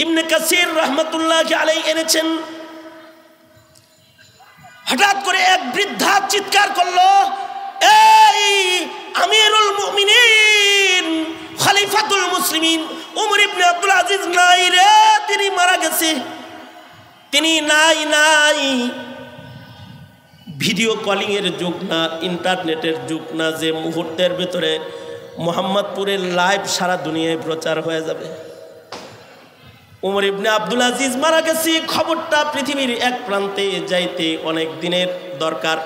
ইবনে কাসির রাহমাতুল্লাহি আলাইহি এনেছেন, হঠাৎ করে এক বৃদ্ধা চিৎকার করলো, এই আমিরুল মুমিনিন খলিফাতুল মুসলিমিন উমর ইবনে আব্দুল আজিজ নাই রে, তিনি মারা গেছে, তিনি নাই। ভিডিও কলিং এর যুগ না, ইন্টারনেটের যুগ না, যে মুহূর্তের ভিতরে মোহাম্মদপুরের লাইভ সারা দুনিয়ায় প্রচার হয়ে যাবে। উমর ইবনে আব্দুল আজিজ মারা গেছে, খবরটা পৃথিবীর এক প্রান্তে যাইতে অনেক দিনের দরকার,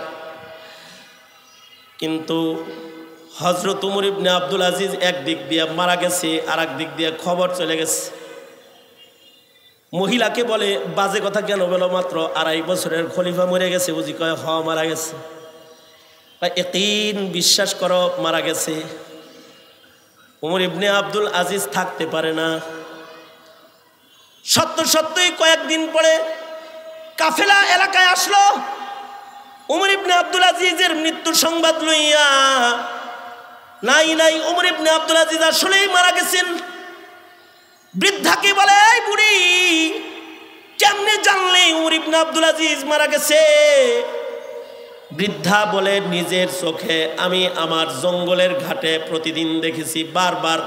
কিন্তু হযরত উমর ইবনে আব্দুল আজিজ এক দিক দিয়ে মারা গেছে, আর এক দিক দিয়ে খবর চলে গেছে। মহিলাকে বলে, বাজে কথা কেন বলো, মাত্র 2.5 বছরের খলিফা মরে গেছে বুঝি? কয় হ, মারা গেছে। ইয়াকিন, বিশ্বাস করো মারা গেছে। উমর ইবনে আব্দুল আজিজ থাকতে পারে না। সত্যই কয়েকদিন পরে কাফেলা এলাকায় আসলো, উমর ইবনে আব্দুল আজিজের মৃত্যুর সংবাদ লইয়া। নাই, উমর ইবনে আব্দুল আজিজ আসলেই মারা গেছেন। বৃদ্ধাকে বলে, এই বুড়ি, কেমনে জানলে উমর ইবনে আব্দুল আজিজ মারা গেছে? বৃদ্ধা বলে, নিজের চোখে আমি আমার জঙ্গলের ঘাটে প্রতিদিন দেখেছি, বারবার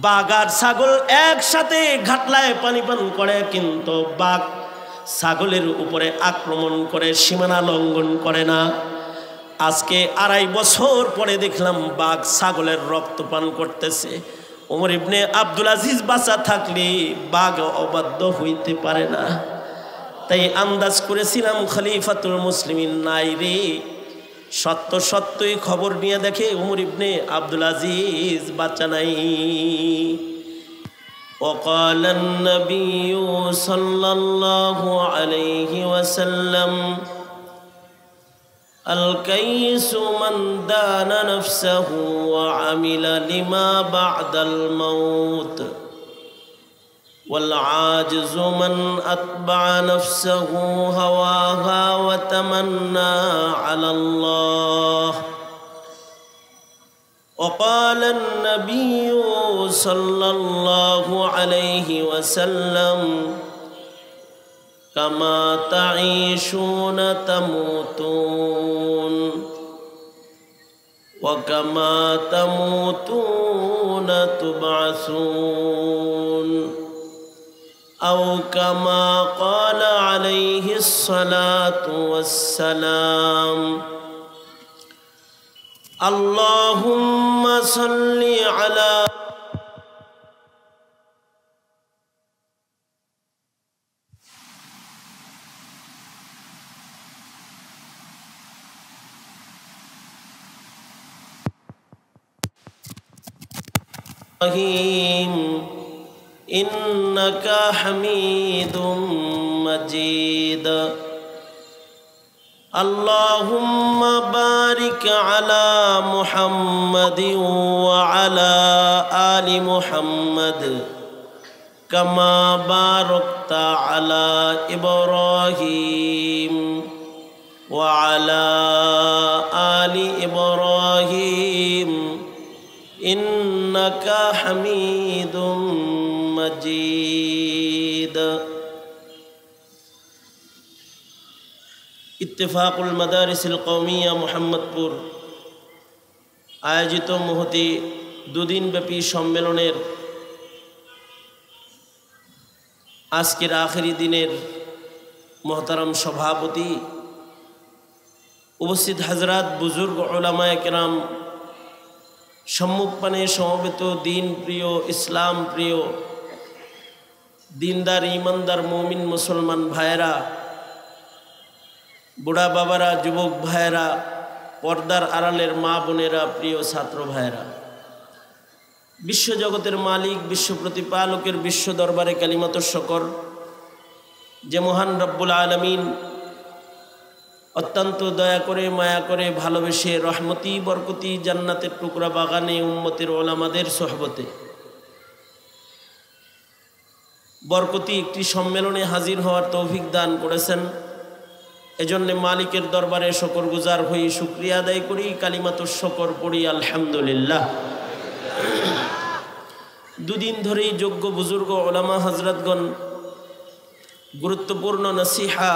বাঘ আর ছাগল একসাথে ঘাটলায় পানি পান করে, কিন্তু বাঘ ছাগলের উপরে আক্রমণ করে সীমানা লঙ্ঘন করে না। আজকে 2.5 বছর পরে দেখলাম বাঘ ছাগলের রক্ত পান করতেছে। উমর ইবনে আব্দুল আজিজ বাঁচা থাকলে বাঘ অবাধ্য হইতে পারে না। তাই আন্দাজ করেছিলাম খলিফাতুল মুসলিমিন নাই রে। সত্যই খবর নিয়ে দেখে উমর ইবনে আব্দুল আজিজ বাঁচা নাই। وقال النبي صلى الله عليه وسلم الكيس من دان نفسه وعمل لما بعد الموت والعاجز من أتبع نفسه هواها وتمنى على الله. وقال النبي صلى الله عليه وسلم كما تعيشون تموتون وكما تموتون تبعثون أو كما قال عليه الصلاة والسلام. اللهم صل على إنك حميد مجيد. اللهم بارك على محمد وعلى آل محمد كما باركت على إبراهيم وعلى آل إبراهيم إنك حميد مجيد. ইত্তেফাকুল মাদারিসিল কওমিয়া মোহাম্মদপুর আয়োজিত মহতি দুদিনব্যাপী সম্মেলনের আজকের আখেরি দিনের মোহতারাম সভাপতি, উপস্থিত হাজরাত, বুজুর্গ উলামায়ে কেরাম, সম্মুখপানে সমবেত দিন প্রিয়, ইসলাম প্রিয়, দিনদার ইমানদার মুমিন মুসলমান ভাইয়েরা, বুড়া বাবারা, যুবক ভাইয়েরা, পর্দার আড়ালের মা বোনেরা, প্রিয় ছাত্র ভাইয়েরা, বিশ্বজগতের মালিক, বিশ্ব প্রতিপালকের বিশ্ব দরবারে কালিমাত শকর যে মহান রব্বুল আলামিন অত্যন্ত দয়া করে, মায়া করে, ভালোবেসে, রহমতি বরকতি জান্নাতের টুকরা বাগানে উম্মতের ওলামাদের সোহবতে বরকতি একটি সম্মেলনে হাজির হওয়ার তৌফিক দান করেছেন। এজন্য মালিকের দরবারে শুকরগুজার হই, শুকরিয়া আদায় করি, কালিমাতুশ শুকর পড়ি, আলহামদুলিল্লাহ। দুদিন ধরেই যোগ্য বুজুর্গ ওলামা হজরতগণ গুরুত্বপূর্ণ নসিহা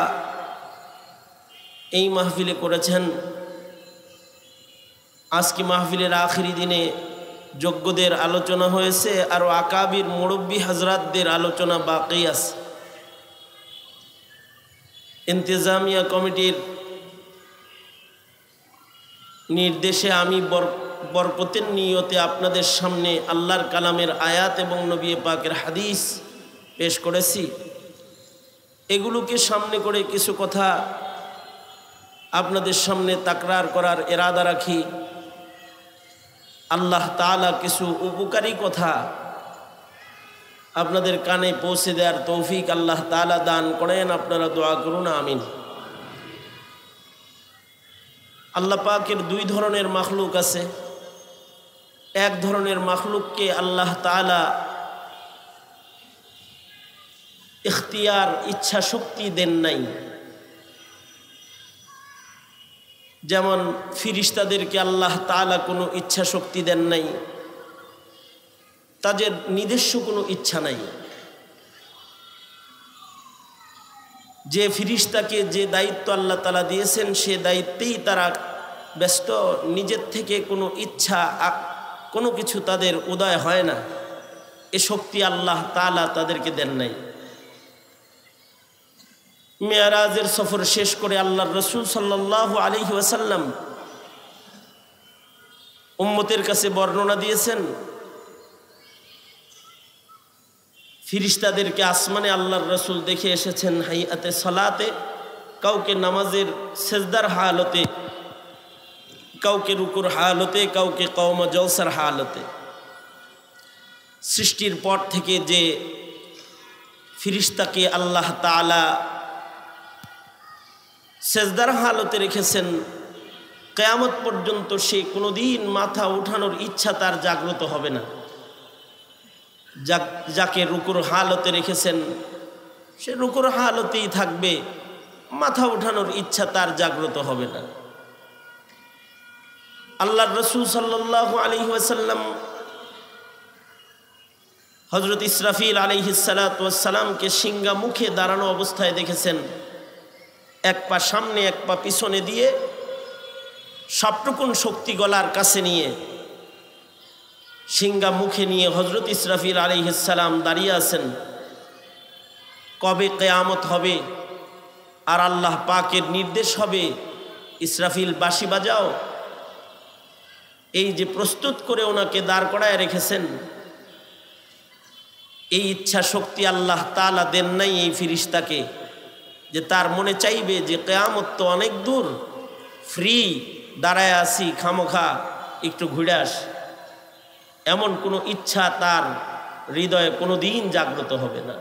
এই মাহফিলে করেছেন। আজকে মাহফিলের আখেরি দিনে যোগ্যদের আলোচনা হয়েছে, আরও আকাবির মুরব্বী হজরতদের আলোচনা বাকি আছে। ইন্তেজামিয়া কমিটির নির্দেশে আমি বরকতের নিয়তে আপনাদের সামনে আল্লাহর কালামের আয়াত এবং নবী পাকের হাদিস পেশ করেছি। এগুলোকে সামনে করে কিছু কথা আপনাদের সামনে তাকরার করার ইরাদা রাখি। আল্লাহ তাআলা কিছু উপকারী কথা আপনাদের কানে পৌঁছে দেওয়ার তৌফিক আল্লাহ তাআলা দান করেন। আপনারা দোয়া করুন, আমিন। আল্লাহ পাকের দুই ধরনের মাখলুক আছে। এক ধরনের মাখলুককে আল্লাহ তাআলা ইখতিয়ার, ইচ্ছা শক্তি দেন নাই। যেমন ফিরিস্তাদেরকে আল্লাহ তাআলা কোনো ইচ্ছা শক্তি দেন নাই, তাদের নিজস্ব কোনো ইচ্ছা নাই। যে ফিরিস্তাকে যে দায়িত্ব আল্লাহ তাআলা দিয়েছেন সে দায়িত্বেই তারা ব্যস্ত। নিজের থেকে কোনো ইচ্ছা, কোনো কিছু তাদের উদয় হয় না। এ শক্তি আল্লাহ তাআলা তাদেরকে দেন নাই। মেরাজের সফর শেষ করে আল্লাহর রাসূল সাল্লাল্লাহু আলাইহি ওয়াসাল্লাম উম্মতের কাছে বর্ণনা দিয়েছেন, ফিরিস্তাদেরকে আসমানে আল্লাহর রাসূল দেখে এসেছেন হাইয়াতে সালাতে, কাউকে নামাজের সেজদার হালতে, কাউকে রুকুর হালতে, কাউকে কওম জলসার হালতে। সৃষ্টির পর থেকে যে ফিরিস্তাকে আল্লাহ তাআলা সেজদার হালতে রেখেছেন, কিয়ামত পর্যন্ত সে কোনোদিন মাথা উঠানোর ইচ্ছা তার জাগ্রত হবে না। যাকে রুকুর হালতে রেখেছেন সে রুকুর হালতেই থাকবে, মাথা উঠানোর ইচ্ছা তার জাগ্রত হবে না। আল্লাহর রাসূল সাল্লাল্লাহু আলাইহি ওয়াসাল্লাম হযরত ইসরাফিল আলাইহিস সালাতু ওয়াস সালামকে সিংহা মুখে দাঁড়ানো অবস্থায় দেখেছেন, এক পা সামনে এক পা পিছনে দিয়ে সবটুকুন শক্তি গলার কাছে নিয়ে সিংহা মুখে নিয়ে হযরত ইসরাফিল আলাইহিস সালাম দাঁড়িয়ে আছেন। কবে কিয়ামত হবে আর আল্লাহ পাকের নির্দেশ হবে ইসরাফিল বাঁশি বাজাও, এই যে প্রস্তুত করে ওনাকে দাঁড় করায় রেখেছেন, এই ইচ্ছা শক্তি আল্লাহ তাআলা দেন নাই এই ফিরিস্তাকে, যে তার মনে চাইবে যে কিয়ামত তো অনেক দূর, ফ্রি দাঁড়ায় আসি, খামোখা একটু ঘুরে আস। এমন কোনো ইচ্ছা তার হৃদয়ে কোনো দিন জাগ্রত হবে না।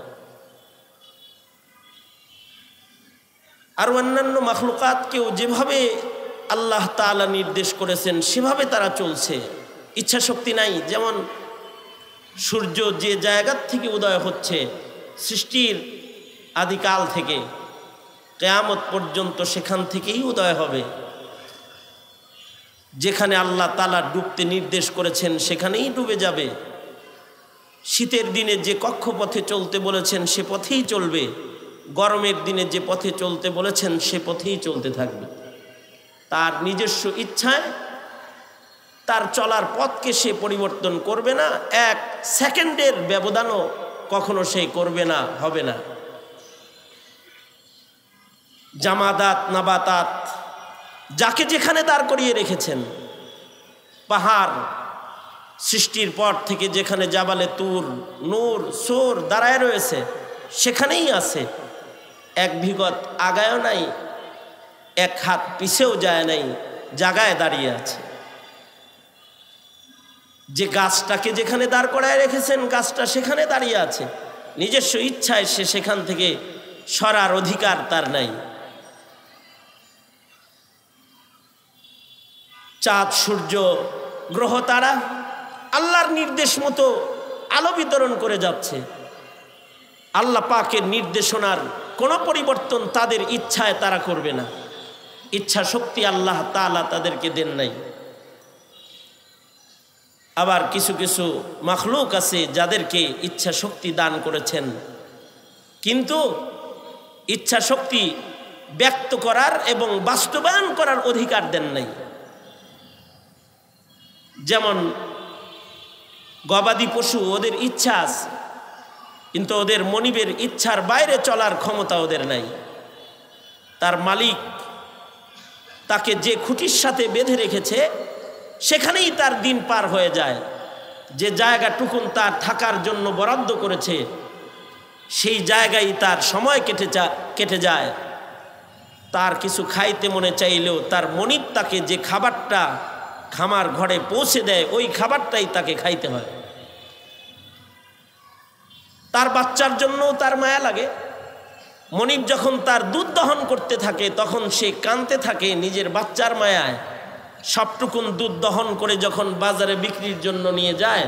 আর অন্যান্য মাখলুকাতকেও যেভাবে আল্লাহ তাআলা নির্দেশ করেছেন সেভাবে তারা চলছে, ইচ্ছা শক্তি নাই। যেমন সূর্য যে জায়গার থেকে উদয় হচ্ছে সৃষ্টির আদিকাল থেকে কিয়ামত পর্যন্ত সেখান থেকেই উদয় হবে। যেখানে আল্লাহ তাআলা ডুবতে নির্দেশ করেছেন সেখানেই ডুবে যাবে। শীতের দিনে যে কক্ষপথে চলতে বলেছেন সে পথেই চলবে, গরমের দিনে যে পথে চলতে বলেছেন সে পথেই চলতে থাকবে। তার নিজস্ব ইচ্ছায় তার চলার পথকে সে পরিবর্তন করবে না, এক সেকেন্ডের ব্যবধানও কখনো সে করবে না, হবে না। জামাদাত নাবাতাত যাকে যেখানে দাঁড় করিয়ে রেখেছেন, পাহাড় সৃষ্টির পর থেকে যেখানে জাবালে তুর, নূর, সোর দাঁড়ায় রয়েছে সেখানেই আছে, এক বিগত আগায়ও নাই, এক হাত পিছেও যায় নাই, জায়গায় দাঁড়িয়ে আছে। যে গাছটাকে যেখানে দাঁড় করায় রেখেছেন গাছটা সেখানে দাঁড়িয়ে আছে, নিজস্ব ইচ্ছায় সে সেখান থেকে সরার অধিকার তার নাই। চাঁদ, সূর্য, গ্রহ, তারা আল্লাহর নির্দেশ মতো আলো বিতরণ করে যাচ্ছে। আল্লাহ পাকের নির্দেশনার কোনো পরিবর্তন তাদের ইচ্ছায় তারা করবে না। ইচ্ছা শক্তি আল্লাহ তাআলা তাদেরকে দেন নাই। আবার কিছু কিছু মাখলুক আছে যাদেরকে ইচ্ছা শক্তি দান করেছেন, কিন্তু ইচ্ছা শক্তি ব্যক্ত করার এবং বাস্তবায়ন করার অধিকার দেন নাই। যেমন গবাদি পশু, ওদের ইচ্ছা আছে, কিন্তু ওদের মনিবের ইচ্ছার বাইরে চলার ক্ষমতা ওদের নাই। তার মালিক তাকে যে খুঁটির সাথে বেঁধে রেখেছে সেখানেই তার দিন পার হয়ে যায়। যে জায়গাটুকুন তার থাকার জন্য বরাদ্দ করেছে সেই জায়গায় তার সময় কেটে যায়। তার কিছু খাইতে মনে চাইলেও তার মনিব তাকে যে খাবারটা খামার ঘরে পৌঁছে দেয় ওই খাবারটাই তাকে খাইতে হয়। তার বাচ্চার জন্য তার মায়া লাগে। মনিব যখন তার দুধ দহন করতে থাকে তখন সে কাঁদতে থাকে নিজের বাচ্চার মায়ায়। সবটুকুন দুধ দহন করে যখন বাজারে বিক্রির জন্য নিয়ে যায়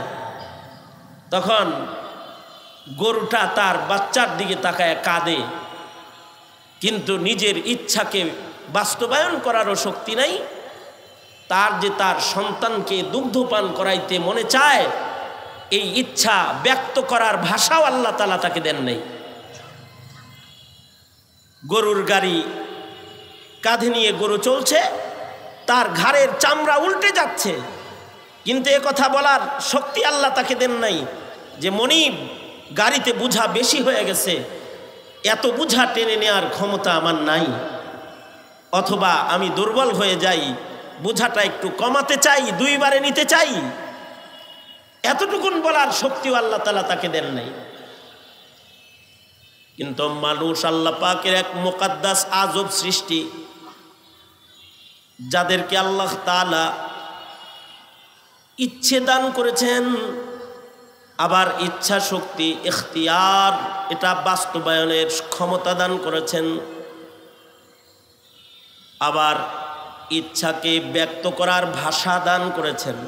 তখন গরুটা তার বাচ্চার দিকে তাকায় কাঁদে, কিন্তু নিজের ইচ্ছাকে বাস্তবায়ন করারও শক্তি নাই। তার যে তার সন্তানকে দুগ্ধপান করাইতে মনে চায় এই ইচ্ছা ব্যক্ত করার ভাষাও আল্লাহ তাআলা তাকে দেন নাই। গরুর গাড়ি কাঁধে নিয়ে গরু চলছে, তার ঘাড়ের চামড়া উল্টে যাচ্ছে, কিন্তু এ কথা বলার শক্তি আল্লাহ তাকে দেন নাই যে মনিব গাড়িতে বোঝা বেশি হয়ে গেছে, এত বোঝা টেনে নেওয়ার ক্ষমতা আমার নাই, অথবা আমি দুর্বল হয়ে যাই, বোঝাটা একটু কমাতে চাই, দুইবারে নিতে চাই, এতটুকুন বলার শক্তিও আল্লাহ তাআলা তাকে দেন নাই। কিন্তু মানুষ আল্লাহ পাকের এক মুকাদ্দাস আজব সৃষ্টি, যাদেরকে আল্লাহ তাআলা ইচ্ছে দান করেছেন, আবার ইচ্ছা শক্তি ইখতিয়ার এটা বাস্তবায়নের ক্ষমতা দান করেছেন, আবার ইচ্ছাকে ব্যক্ত করার ভাষা দান করেছেন।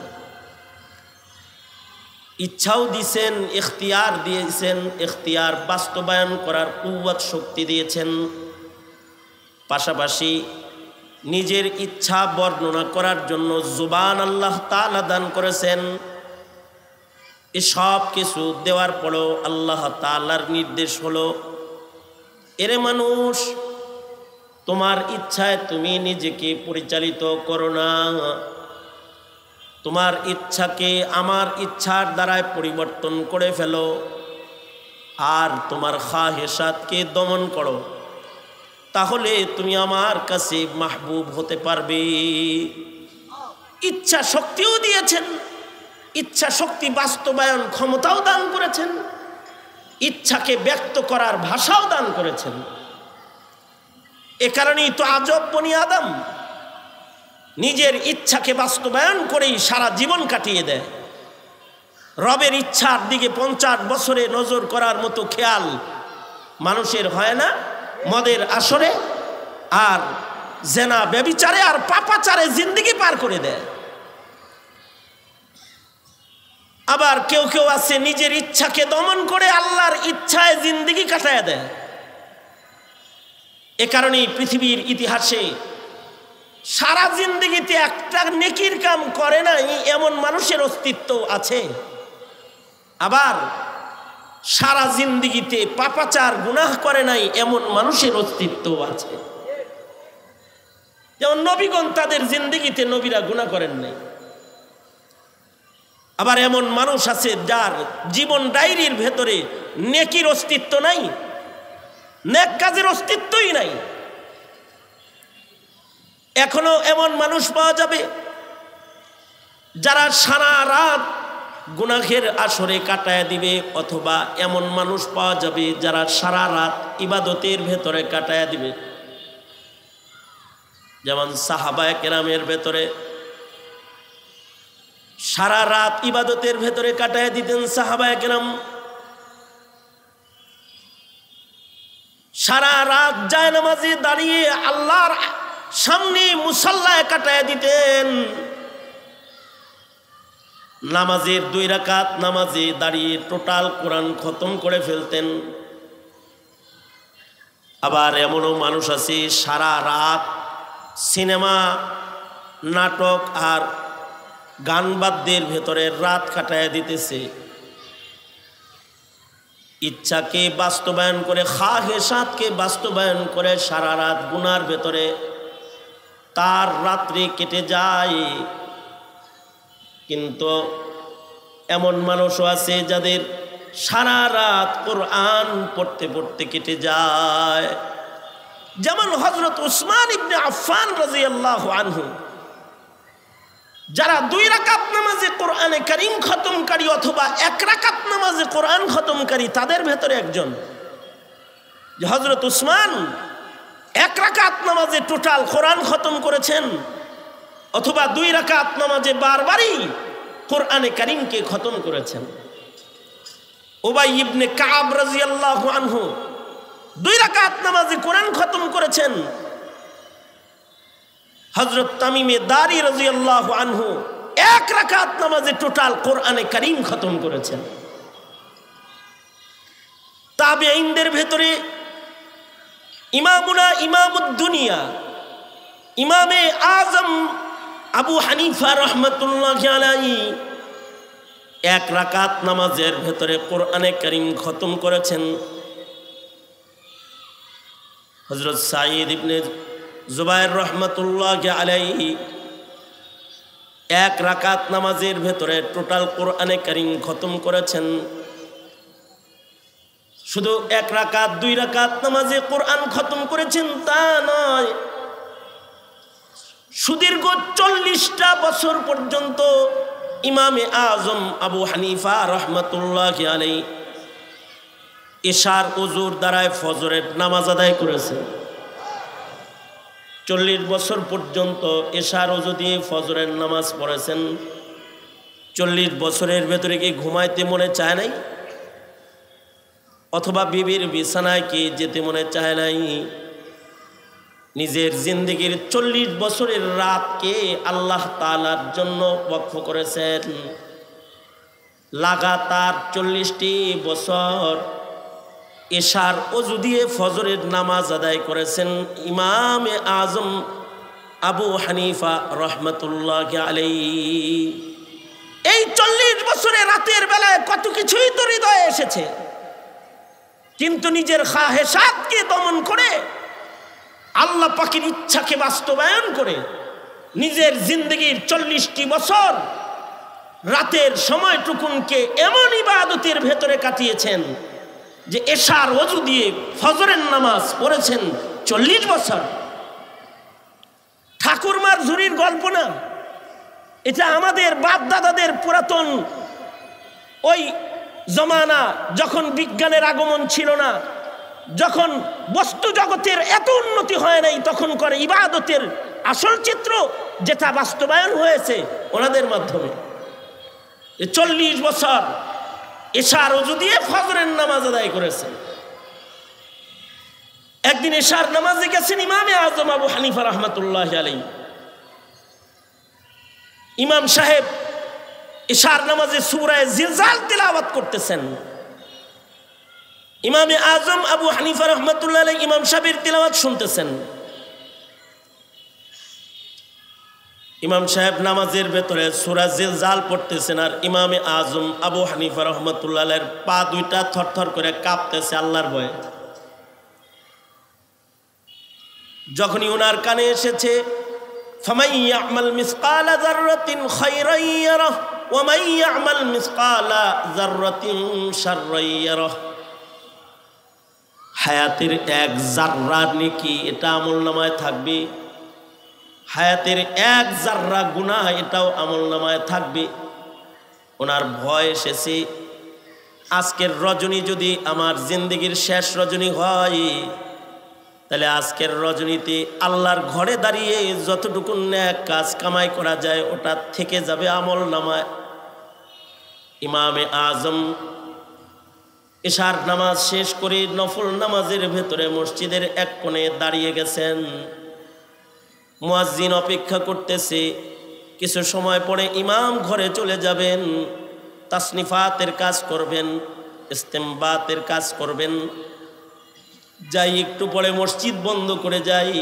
ইচ্ছাও দিয়েছেন, ইখতিয়ার দিয়েছেন, ইখতিয়ার বাস্তবায়ন করার কুওয়াত শক্তি দিয়েছেন। পাশাপাশি নিজের ইচ্ছা বর্ণনা করার জন্য জুবান আল্লাহ তাআলা দান করেছেন। এসব কিছু দেওয়ার পরেও আল্লাহ তাআলার নির্দেশ হলো, এরে মানুষ, তোমার ইচ্ছায় তুমি নিজেকে পরিচালিত করো না, তোমার ইচ্ছাকে আমার ইচ্ছার দ্বারায় পরিবর্তন করে ফেলো, আর তোমার খাহেসাতকে দমন করো, তাহলে তুমি আমার কাছে মাহবুব হতে পারবে। ইচ্ছা শক্তিও দিয়েছেন, ইচ্ছা শক্তি বাস্তবায়ন ক্ষমতাও দান করেছেন, ইচ্ছাকে ব্যক্ত করার ভাষাও দান করেছেন। এ কারণেই তো আজব বনি আদম নিজের ইচ্ছাকে বাস্তবায়ন করেই সারা জীবন কাটিয়ে দেয়। রবের ইচ্ছার দিকে 50 বছরে নজর করার মতো খেয়াল মানুষের হয় না। মদের আসরে আর জেনা ব্যভিচারে আর পাপাচারে জিন্দেগি পার করে দেয়। আবার কেউ কেউ আছে নিজের ইচ্ছাকে দমন করে আল্লাহর ইচ্ছায় জিন্দেগি কাটায় দেয়। এ কারণেই পৃথিবীর ইতিহাসে সারা জিন্দেগিতে একটা নেকির কাম করে নাই এমন মানুষের অস্তিত্ব আছে, আবার সারা জিন্দেগিতে পাপাচার গুনাহ করে নাই এমন মানুষের অস্তিত্ব আছে। যেমন নবীগণ তাদের জিন্দেগিতে নবীরা গুনাহ করেন নাই। আবার এমন মানুষ আছে যার জীবন ডায়েরির ভেতরে নেকির অস্তিত্ব নাই, নেক কাজের অস্তিত্বই নাই। এখনো এমন মানুষ পাওয়া যাবে যারা সারা রাত গুনাহের আসরে কাটায় দিবে, অথবা এমন মানুষ পাওয়া যাবে যারা সারা রাত ইবাদতের ভেতরে কাটায় দিবে। যেমন সাহাবায়ে কেরামের ভেতরে সারা রাত ইবাদতের ভেতরে কাটায় দিতেন সাহাবায়ে কেরাম। সারা রাত জায়নামাজে দাঁড়িয়ে আল্লাহর সামনে মুসাল্লায় কাটায় দিতেন। নামাজের 2 রাকাত নামাজে দাঁড়িয়ে টোটাল কোরআন খতম করে ফেলতেন। আবার এমনও মানুষ আছে সারা রাত সিনেমা, নাটক আর গান বাদ্যের ভেতরে রাত কাটায় দিতেছে, ইচ্ছাকে বাস্তবায়ন করে, খাহেসাতকে বাস্তবায়ন করে সারা রাত গুনার ভেতরে তার রাত্রি কেটে যায়। কিন্তু এমন মানুষও আছে যাদের সারা রাত কোরআন পড়তে পড়তে কেটে যায়, যেমন হযরত উসমান ইবনে আফফান রাদিয়াল্লাহু আনহু। যারা 2 রাকাত নামাজে কোরআনে কারীম খতমকারী অথবা 1 রাকাত নামাজে কোরআন খতমকারী, তাদের ভেতরে একজন যে হযরত উসমান 1 রাকাত নামাজে টোটাল কোরআন খতম করেছেন, অথবা 2 রাকাত নামাজে বারবারই কোরআনে কারীমকে খতম করেছেন। উবাই ইবনে কাব রাদিয়াল্লাহু আনহু 2 রাকাত নামাজে কোরআন খতম করেছেন। হযরত তামিমে দারি রাদিয়াল্লাহু আনহু 1 রাকাত নামাজে টোটাল কোরআনে কারীম খতম করেছেন। তাবেঈনদের ভেতরে ইমামুনা ইমামুদ দুনিয়া ইমামে আজম আবু হানিফা রাহমাতুল্লাহি আলাইহি 1 রাকাত নামাজের ভেতরে কোরআনে কারীম খতম করেছেন। হযরত সাঈদ ইবনে জুবায়ের রাহমাতুল্লাহি আলাইহি 1 রাকাত নামাজের ভেতরে টোটাল কোরআনে কারীম খতম করেছেন। শুধু 1 রাকাত 2 রাকাত নামাজে কোরআন খতম করেছেন তা নয়, সুদীর্ঘ 40টা বছর পর্যন্ত ইমামে আজম আবু হানিফা রাহমাতুল্লাহি আলাইহি ইশার ওযুর দ্বারায় ফজরের নামাজ আদায় করেছেন। 40 বছর পর্যন্ত ইশার ওযু দিয়ে ফজরের নামাজ পড়েছেন। 40 বছরের ভেতরে কি ঘুমাইতে মনে চায় নাই, অথবা বিবির বিছানায় কি যেতে মনে চায় নাই? নিজের জিন্দেগির 40 বছরের রাতকে আল্লাহ তাআলার জন্য ওয়াকফ করেছেন। লাগাতার 40টি বছর ইশার ওযু দিয়ে ফজরের নামাজ আদায় করেছেন ইমামে আজম আবু হানিফা রাহমাতুল্লাহি আলাইহি। এই 40 বছরে রাতের বেলায় কত কিছুই তো হৃদয়ে এসেছে, কিন্তু নিজের খাহেসাতকে দমন করে, আল্লাহ পাকের ইচ্ছাকে বাস্তবায়ন করে নিজের জিন্দেগির 40টি বছর রাতের সময়টুকুনকে এমন ইবাদতের ভেতরে কাটিয়েছেন যে এশার ওযু দিয়ে ফজরের নামাজ পড়েছেন 40 বছর। ঠাকুরমার ঝুরির গল্প না, এটা আমাদের বাপ দাদাদের পুরাতন ওই জমানা, যখন বিজ্ঞানের আগমন ছিল না, যখন বস্তু জগতের এত উন্নতি হয় নাই, তখন করে ইবাদতের আসল চিত্র যেটা বাস্তবায়ন হয়েছে ওনাদের মাধ্যমে। 40 বছর ইশার ওযু দিয়ে ফজরের নামাজ আদায় করেছেন। একদিন ইশার নামাজে গেছেন ইমামে আজম আবু হানিফা রাহমাতুল্লাহি আলাইহি। ইমাম সাহেব ইশার নামাজে সূরা জিলজাল তিলাওয়াত করতেছেন। ইমামে আজম আবু হানিফা রাহমাতুল্লাহি আলাইহি ইমাম সাহেবের তিলাওয়াত শুনতেছেন। ইমাম সাহেব নামাজের ভেতরে সূরা জিলজাল পড়তেছেন, আর ইমামে আজম আবু হানিফা রাহমাতুল্লাহি আলাইহির পা দুইটা থরথর করে কাঁপতেছে আল্লাহর ভয়ে। যখনই ওনার কানে এসেছে ফামান ইয়ামাল মিসকালা যাররাতিন খায়রান ইয়ারাহ ওয়া মান ইয়ামাল মিসকালা যাররাতিন শাররান ইয়ারাহ, হায়াতের 1 জাররা নেকি এটা আমলনামায় থাকবে, হায়াতের 1 জাররা গুনাহ এটাও আমলনামায় থাকবে। ওনার ভয় এসেছে, আজকের রজনী যদি আমার জিন্দেগির শেষ রজনী হয়, তাহলে আজকের রজনীতে আল্লাহর ঘরে দাঁড়িয়ে যতটুকু নেক কাজ কামাই করা যায় ওটা থেকে যাবে আমলনামায়। ইমামে আজম ইশার নামাজ শেষ করে নফল নামাজের ভেতরে মসজিদের এক কোণে দাঁড়িয়ে গেছেন। মুয়াজ্জিন অপেক্ষা করতেছে, কিছু সময় পরে ইমাম ঘরে চলে যাবেন, তাসনিফাতের কাজ করবেন, ইস্তেমবাতের কাজ করবেন। যাই একটু পরে মসজিদ বন্ধ করে যাই,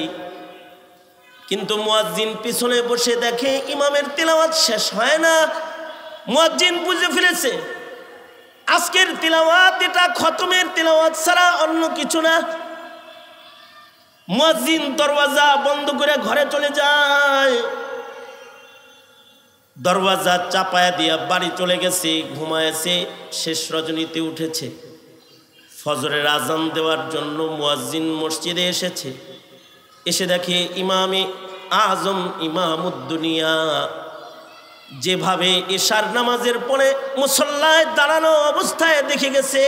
কিন্তু মুয়াজ্জিন পিছনে বসে দেখে ইমামের তিলাওয়াত শেষ হয় না। মুয়াজ্জিন বুঝে ফেলেছে আজকের তিলাওয়াত এটা খতমের তিলাওয়াত ছাড়া অন্য কিছু না। মুয়াজ্জিন দরওয়াজা বন্ধ করে ঘরে চলে যায়, দরওয়াজা চাপায়া দিয়া বাড়ি চলে গেছে, ঘুমায়েছে, শেষ রজনীতে উঠেছে। ফজরের আজান দেওয়ার জন্য মুয়াজ্জিন মসজিদে এসেছে, এসে দেখে ইমামে আজম ইমামুদ্দুনিয়া যেভাবে এশার নামাজের পরে মুসল্লায় দাঁড়ানো অবস্থায় দেখে গেছে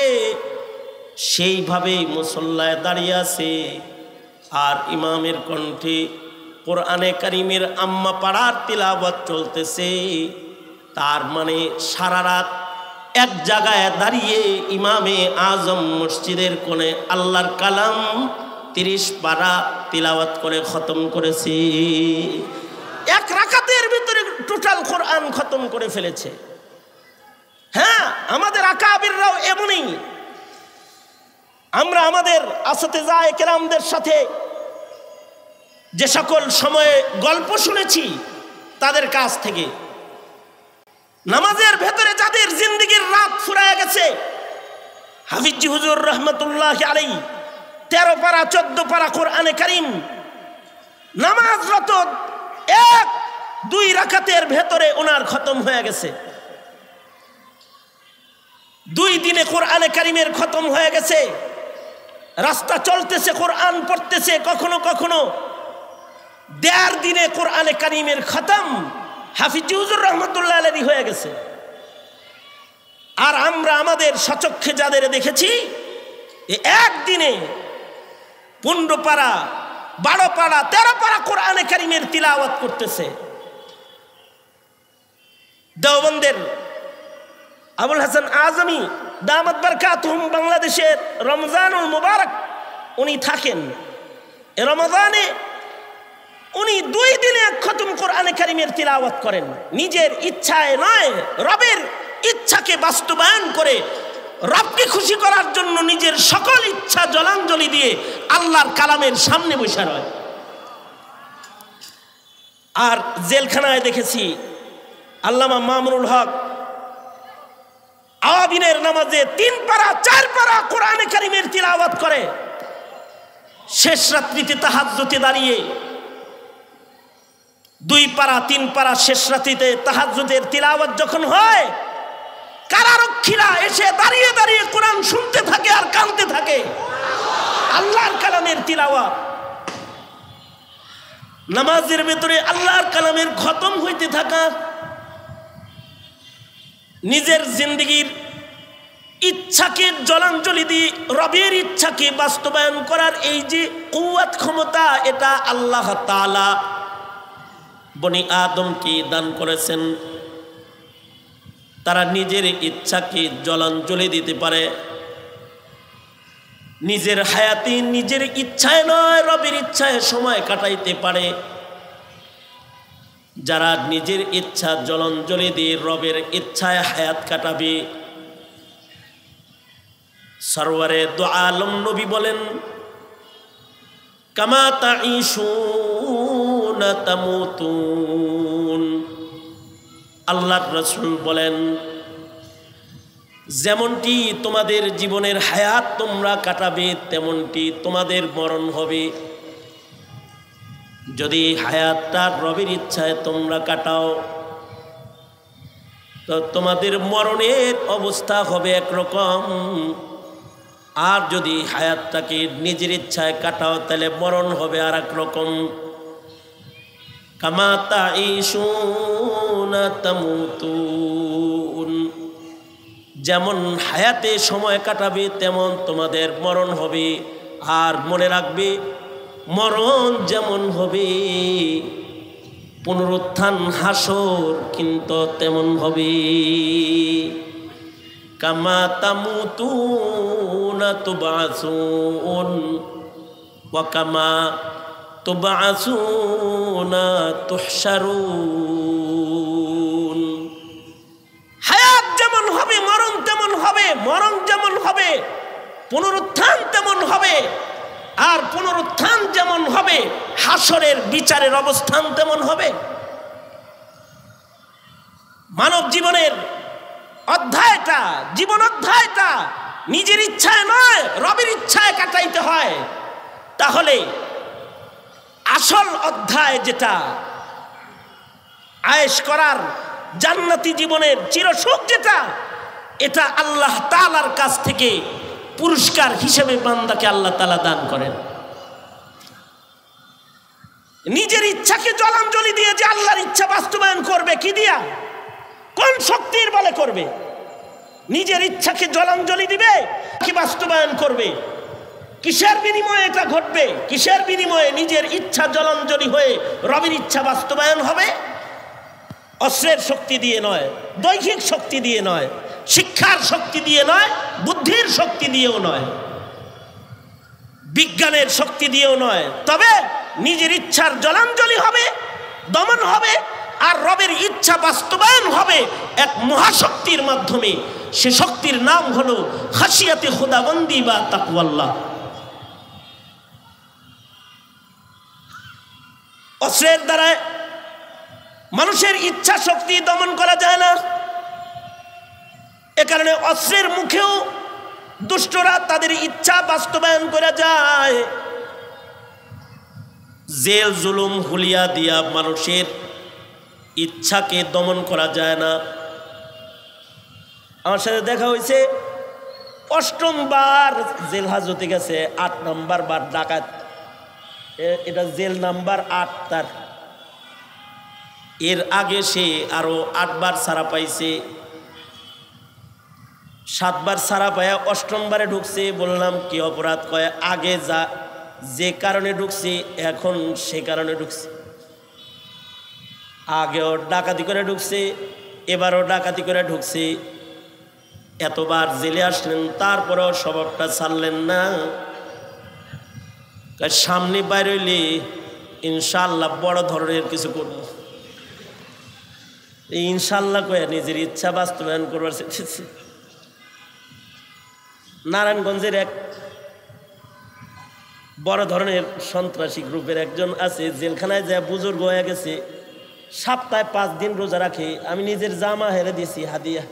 সেইভাবেই মুসল্লায় দাঁড়িয়ে আছে। আর ইমামের কণ্ঠে কোরআনে কারিমের আম্মা পাড়ার তিলাওয়াত চলতেছে। তার মানে সারা রাত এক জায়গায় দাঁড়িয়ে ইমামে আজম মসজিদের কোণে আল্লাহর কালাম 30 পারা তিলাওয়াত করে খতম করেছে। এক রাকাতের ভিতরে টোটাল কোরআন খতম করে ফেলেছে। হ্যাঁ, আমাদের আকাবিররাও এমনই। আমরা আমাদের আসতিজায়ে কেরামদের সাথে যে সকল সময়ে গল্প শুনেছি তাদের কাছ থেকে, নামাজের ভেতরে যাদের জিন্দেগির রাত ফুরায় গেছে, হাফিজি হুজুর রহমতুল্লাহ আলাইহি 13 পারা 14 পারা কোরআনে কারিম নামাজরত 1-2 রাকাতের ভেতরে ওনার খতম হয়ে গেছে। 2 দিনে কোরআনে কারিমের খতম হয়ে গেছে। রাস্তা চলতেছে, কোরআন পড়তেছে, কখনো কখনো 1.5 দিনে কোরআনে কারিমের খতম হাফিজি হুজুর রহমতুল্লাহ আলাইহি হয়ে গেছে। আর আমরা আমাদের সচক্ষে যাদের দেখেছি একদিনে 15 পারা 12 পারা 13 পারা কোরআনে কারিমের তিলাওয়াত করতেছে। দেওবন্দের আবুল হাসান আজমি দামাত বারকাতুহুম বাংলাদেশের রমজানুল মুবারক উনি থাকেন। এ রমজানে উনি 2 দিনে খতম কোরআনে কারিমের তিলাওয়াত করেন। নিজের ইচ্ছায় নয়, রবের ইচ্ছাকে বাস্তবায়ন করে রবকে খুশি করার জন্য নিজের সকল ইচ্ছা জলাঞ্জলি দিয়ে আল্লাহর কালামের সামনে বসে রয়। আর জেলখানায় দেখেছি আল্লামা মামুনুল হক আওয়াবিনের নামাজে 3 পারা 4 পারা কোরআনে কারিমের তিলাওয়াত করে। শেষ রাত্রিতে তাহাজ্জুদে দাঁড়িয়ে 2 পারা 3 পারা শেষ রাত্রিতে তাহাজ্জুদের তিলাওয়াত যখন হয়, কারারক্ষীরা এসে দাঁড়িয়ে দাঁড়িয়ে কোরআন শুনতে থাকে আর কাঁদতে থাকে। আল্লাহর কালামের তিলাওয়াত, নামাজের ভেতরে আল্লাহর কালামের খতম হইতে থাকা, নিজের জিন্দেগির ইচ্ছাকে জলাঞ্জলি দিয়ে রবের ইচ্ছাকে বাস্তবায়ন করার এই যে কুওয়াত ক্ষমতা, এটা আল্লাহ তাআলা বনি আদমকে দান করেছেন। তারা নিজের ইচ্ছাকে জলাঞ্জলি দিতে পারে। নিজের হায়াতে নিজের ইচ্ছায় নয়, রবের ইচ্ছায় সময় কাটাইতে পারে। যারা নিজের ইচ্ছা জলাঞ্জলি দিয়ে রবের ইচ্ছায় হায়াত কাটাবে, সরওয়ারে দু আলম নবী বলেন, কামা তাঈশুনা তামুতুন। আল্লাহর রাসূল বলেন, যেমনটি তোমাদের জীবনের হায়াত তোমরা কাটাবে তেমনটি তোমাদের মরণ হবে। যদি হায়াতটা রবের ইচ্ছায় তোমরা কাটাও তো তোমাদের মরণের অবস্থা হবে একরকম, আর যদি হায়াতটাকে নিজের ইচ্ছায় কাটাও তাহলে মরণ হবে আর এক রকম। কামা তাঈশুনা তামুতুন, যেমন হায়াতে সময় কাটাবে তেমন তোমাদের মরণ হবে। আর মনে রাখবে, মরণ যেমন হবে পুনরুত্থান হাসর কিন্তু তেমন হবে। কামা তামুতুনা তুবআসুন ওয়া কামা তুবআসুনা তুহশারুন। হায়াত যেমন হবে মরণ তেমন হবে, মরণ যেমন হবে পুনরুত্থান তেমন হবে। আর পুনরুত্থান যেমন হবে, হাসরের বিচারের অবস্থান তেমন হবে। মানব জীবনের অধ্যায়টা, জীবন অধ্যায়টা নিজের ইচ্ছায় নয়, রবের ইচ্ছায় কাটাইতে হয়। তাহলে আসল অধ্যায় যেটা আয়েশ করার জান্নাতি জীবনের চিরসুখ যেটা, এটা আল্লাহ তাআলার কাছ থেকে পুরস্কার হিসেবে বান্দাকে আল্লাহ তাআলা দান করেন। নিজের ইচ্ছাকে জলাঞ্জলি দিয়ে যে আল্লাহর ইচ্ছা বাস্তবায়ন করবে, কি দিয়া, কোন শক্তির বলে করবে? নিজের ইচ্ছাকে জলাঞ্জলি দিবে কি বাস্তবায়ন করবে? কিসের বিনিময়ে এটা ঘটবে? কিসের বিনিময়ে নিজের ইচ্ছা জলাঞ্জলি হয়ে রবের ইচ্ছা বাস্তবায়ন হবে? অস্ত্রের শক্তি দিয়ে নয়, দৈহিক শক্তি দিয়ে নয়, শিক্ষার শক্তি দিয়ে নয়, বুদ্ধির শক্তি দিয়েও নয়, বিজ্ঞানের শক্তি দিয়েও নয়। তবে নিজের ইচ্ছার জলাঞ্জলি হবে, দমন হবে, আর রবের ইচ্ছা বাস্তবায়ন হবে এক মহাশক্তির মাধ্যমে। সে শক্তির নাম হলো খাশিয়াতে খুদাবন্দি বা তাকওয়াল্লাহ। অস্ত্রের দ্বারা মানুষের ইচ্ছা শক্তি দমন করা যায় না। এ কারণে অস্ত্রের মুখেও দুষ্টরা তাদের ইচ্ছা বাস্তবায়ন করা যায়। জেল জুলুম হুলিয়া দিয়া মানুষের ইচ্ছাকে দমন করা যায় না। আমার সাথে দেখা হয়েছে, 8ম বার জেল হাজতে গেছে, 8 নম্বর বার ডাকাত, এটা জেল নাম্বার 8 তার। এর আগে সে আরো 8 বার ছাড়া পাইছে, 7 বার ছাড়া পায়া 8ম বারে ঢুকছে। বললাম কি অপরাধ? কয় আগে যে কারণে ঢুকছি এখন সে কারণে ঢুকছে। আগেও ডাকাতি করে ঢুকছে, এবারও ডাকাতি করে ঢুকছে। এতবার জেলে আসলেন, তারপরেও স্বভাবটা ছাড়লেন না। সামনে বাইর হইলে ইনশাআল্লাহ বড় ধরনের কিছু করব। ইনশাআল্লাহ কয়ে নিজের ইচ্ছা বাস্তবায়ন করবার চেয়েছে। নারায়ণগঞ্জের এক বড় ধরনের সন্ত্রাসী গ্রুপের একজন আছে, জেলখানায় যায় বুজুর্গ হয়ে গেছে, সপ্তাহে 5 দিন রোজা রাখে। আমি নিজের জামা হেরে দিছি হাদিয়া,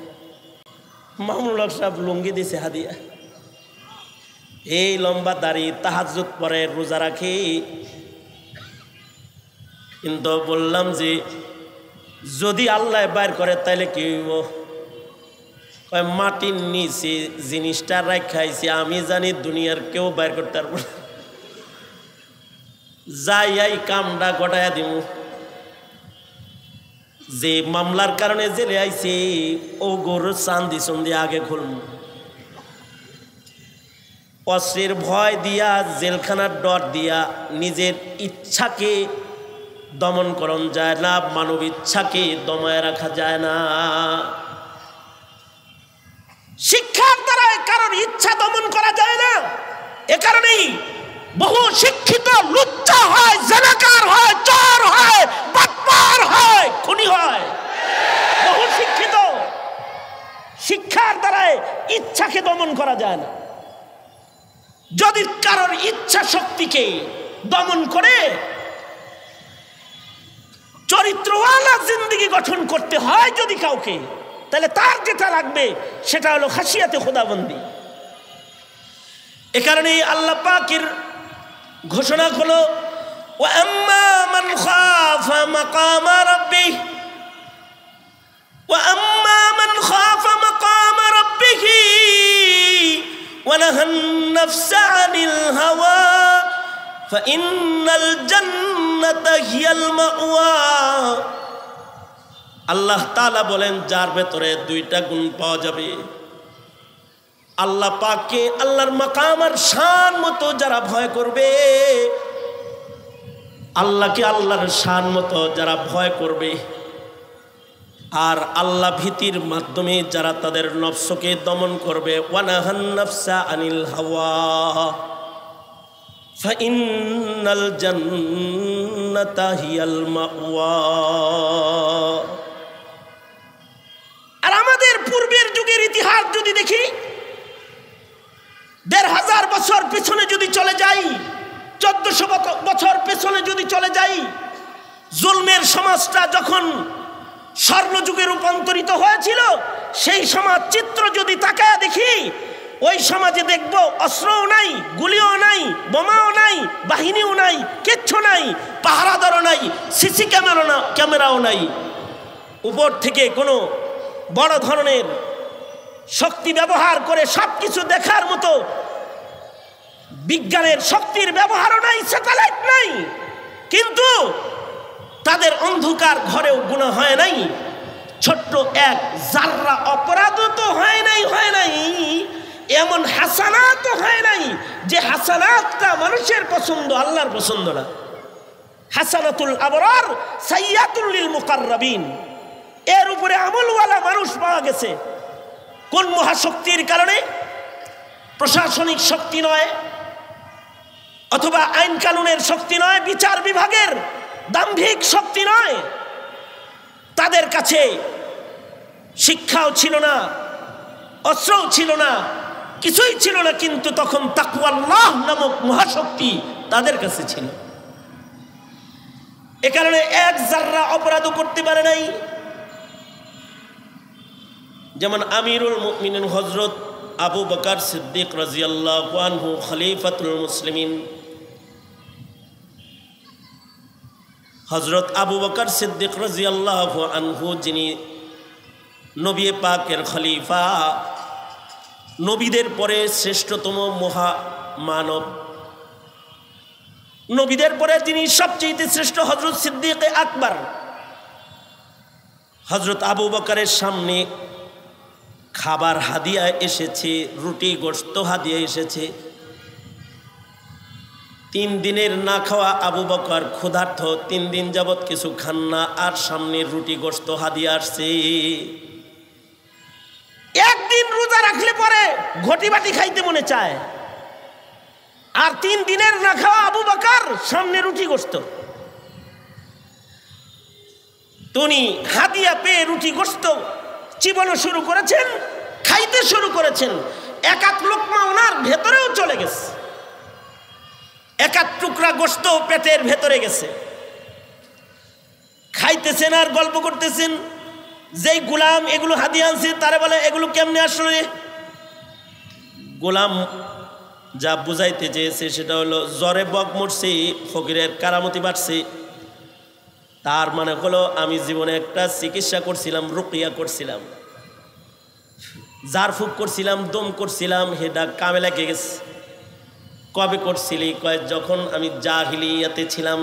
মামুনুল হক সাহেব লুঙ্গি দিছে হাদিয়া। এই লম্বা দাড়ি, তাহাজ্জুদ পরে, রোজা রাখে। কিন্তু বললাম যে যদি আল্লাহ বাইর করে তাইলে কি হইব? মাটির নিচে জিনিসটা রাখাইছি, আমি জানি দুনিয়ার কেউ বাইর করতে পারবো না। যাই এই কামটা গটাইয়া দিব। যে মামলার কারণে জেলে আইছে ও গরুর চান্দি চন্দি আগে খুলম। অস্ত্রের ভয় দিয়া, জেলখানার ডর দিয়া নিজের ইচ্ছাকে দমন করণ যায় না, মানব ইচ্ছাকে দমায় রাখা যায় না। শিক্ষার দ্বারা কারণ ইচ্ছা দমন করা যায় না। এ কারণেই বহু শিক্ষিত লুচ্চা হয়, জেনাকার হয়, চোর হয়, বাটপার হয়, খুনি হয়। বহু শিক্ষিত, শিক্ষার দ্বারা ইচ্ছাকে দমন করা যায় না। যদি কারোর ইচ্ছা শক্তিকে দমন করে চরিত্রওয়ালা জিন্দেগি গঠন করতে হয় যদি কাউকে, তাহলে তার যেটা লাগবে সেটা হলো খাশিয়াতে খুদাবন্দি। এ কারণেই আল্লাহ পাকের ঘোষণা হলো, ওয়া আম্মা মান খাফা মাকামা রাব্বিহি, ওয়া আম্মা মান খাফা মাকামা রাব্বিহি ওয়া নাহান নাফসা আনিল হাওয়া ফাইন্নাল জান্নাতা হিয়াল মাওয়া। আল্লাহ তাআলা বলেন, যার ভেতরে 2টা গুণ পাওয়া যাবে, আল্লাহ পাককে, আল্লাহর মাকাম আর শান মতো যারা ভয় করবে, আল্লাহকে আল্লাহর শান মতো যারা ভয় করবে, আর আল্লাহ ভীতির মাধ্যমে যারা তাদের নফসকে দমন করবে, ওয়ানাহান নাফসা আনিল হাওয়া ফাইন্নাল জান্নাতা হিয়াল মাওয়া। আর আমাদের পূর্বের যুগের ইতিহাস যদি দেখি, 1500 বছর পিছনে যদি চলে যাই, 1400 বছর পেছনে যদি চলে যাই, জুলমের সমাজটা যখন স্বর্ণযুগে রূপান্তরিত হয়েছিল, সেই সমাজ চিত্র যদি তাকায় দেখি, ওই সমাজে দেখব অস্ত্রও নাই, গুলিও নাই, বোমাও নাই, বাহিনীও নাই, কিচ্ছু নাই, পাহারাদারও নাই, সিসি ক্যামেরাও নাই। উপর থেকে কোনো বড় ধরনের শক্তি ব্যবহার করে সবকিছু দেখার মতো বিজ্ঞানের শক্তির ব্যবহারও নাই, স্যাটেলাইট নাই। কিন্তু তাদের অন্ধকার ঘরেও গুনাহ হয় নাই, ছোট্ট এক জাররা অপরাধও তো হয় নাই, এমন হাসানাতও হয় নাই যে হাসানাতটা মানুষের পছন্দ, আল্লাহর পছন্দ না। হাসানাতুল আবরার সাইয়াতুল লিল মুকাররাবিন, এর উপরে আমলওয়ালা মানুষ পাওয়া গেছে। কোন মহাশক্তির কারণে? প্রশাসনিক শক্তি নয়, অথবা আইন কানুনের শক্তি নয়, বিচার বিভাগের দাম্ভিক শক্তি নয়। তাদের কাছে শিক্ষাও ছিল না, অস্ত্রও ছিল না, কিছুই ছিল না, কিন্তু তখন তাকওয়াল্লাহ নামক মহাশক্তি তাদের কাছে ছিল। এ কারণে এক জাররা অপরাধও করতে পারে নাই। যেমন আমিরুল মুমিনিন হযরত আবু বকর সিদ্দিক রাদিয়াল্লাহু আনহু, খলিফাতুল মুসলিমিন হযরত আবু বকর সিদ্দিক রাদিয়াল্লাহু আনহু, যিনি নবী পাকের খলিফা, নবীদের পরে শ্রেষ্ঠতম মহামানব, নবীদের পরে যিনি সবচেয়ে শ্রেষ্ঠ হযরত সিদ্দিক আকবর, হযরত আবু বকরের সামনে খাবার হাদিয়া এসেছে, রুটি গোশত হাদিয়া এসেছে। 3 দিনের না খাওয়া আবু বকর ক্ষুধার্ত, 3 দিন যাবৎ কিছু খান না, আর সামনে রুটি গোশত হাদিয়া আসছে। একদিন রোজা রাখলে পরে ঘটি বাটি খাইতে মনে চায়, আর 3 দিনের না খাওয়া আবু বকর, সামনে রুটি গোশত। তিনি হাদিয়া পেয়ে রুটি গোশত চিবানো শুরু করেছেন, খাইতে শুরু করেছেন। এক লোকমা ওনার ভেতরেও চলে গেছে, এক টুকরা গোশত পেটের ভেতরে গেছে। খাইতেছেন আর গল্প করতেছেন। যেই গোলাম এগুলো হাদিয়া আনছে তারা বলে, এগুলো কেমনে আসলে? গোলাম যা বুঝাইতে চেয়েছে সেটা হলো, জ্বরে বক মরছে, ফকিরের কারামতি বাড়ছে। তার মানে হলো, আমি জীবনে একটা চিকিৎসা করছিলাম, রুকিয়া করছিলাম, জারফুক করছিলাম, দম করছিলাম, হেডা কামে লেগে গেছে। কবে করছিলি? কয়, যখন আমি জাহিলিয়াতে ছিলাম,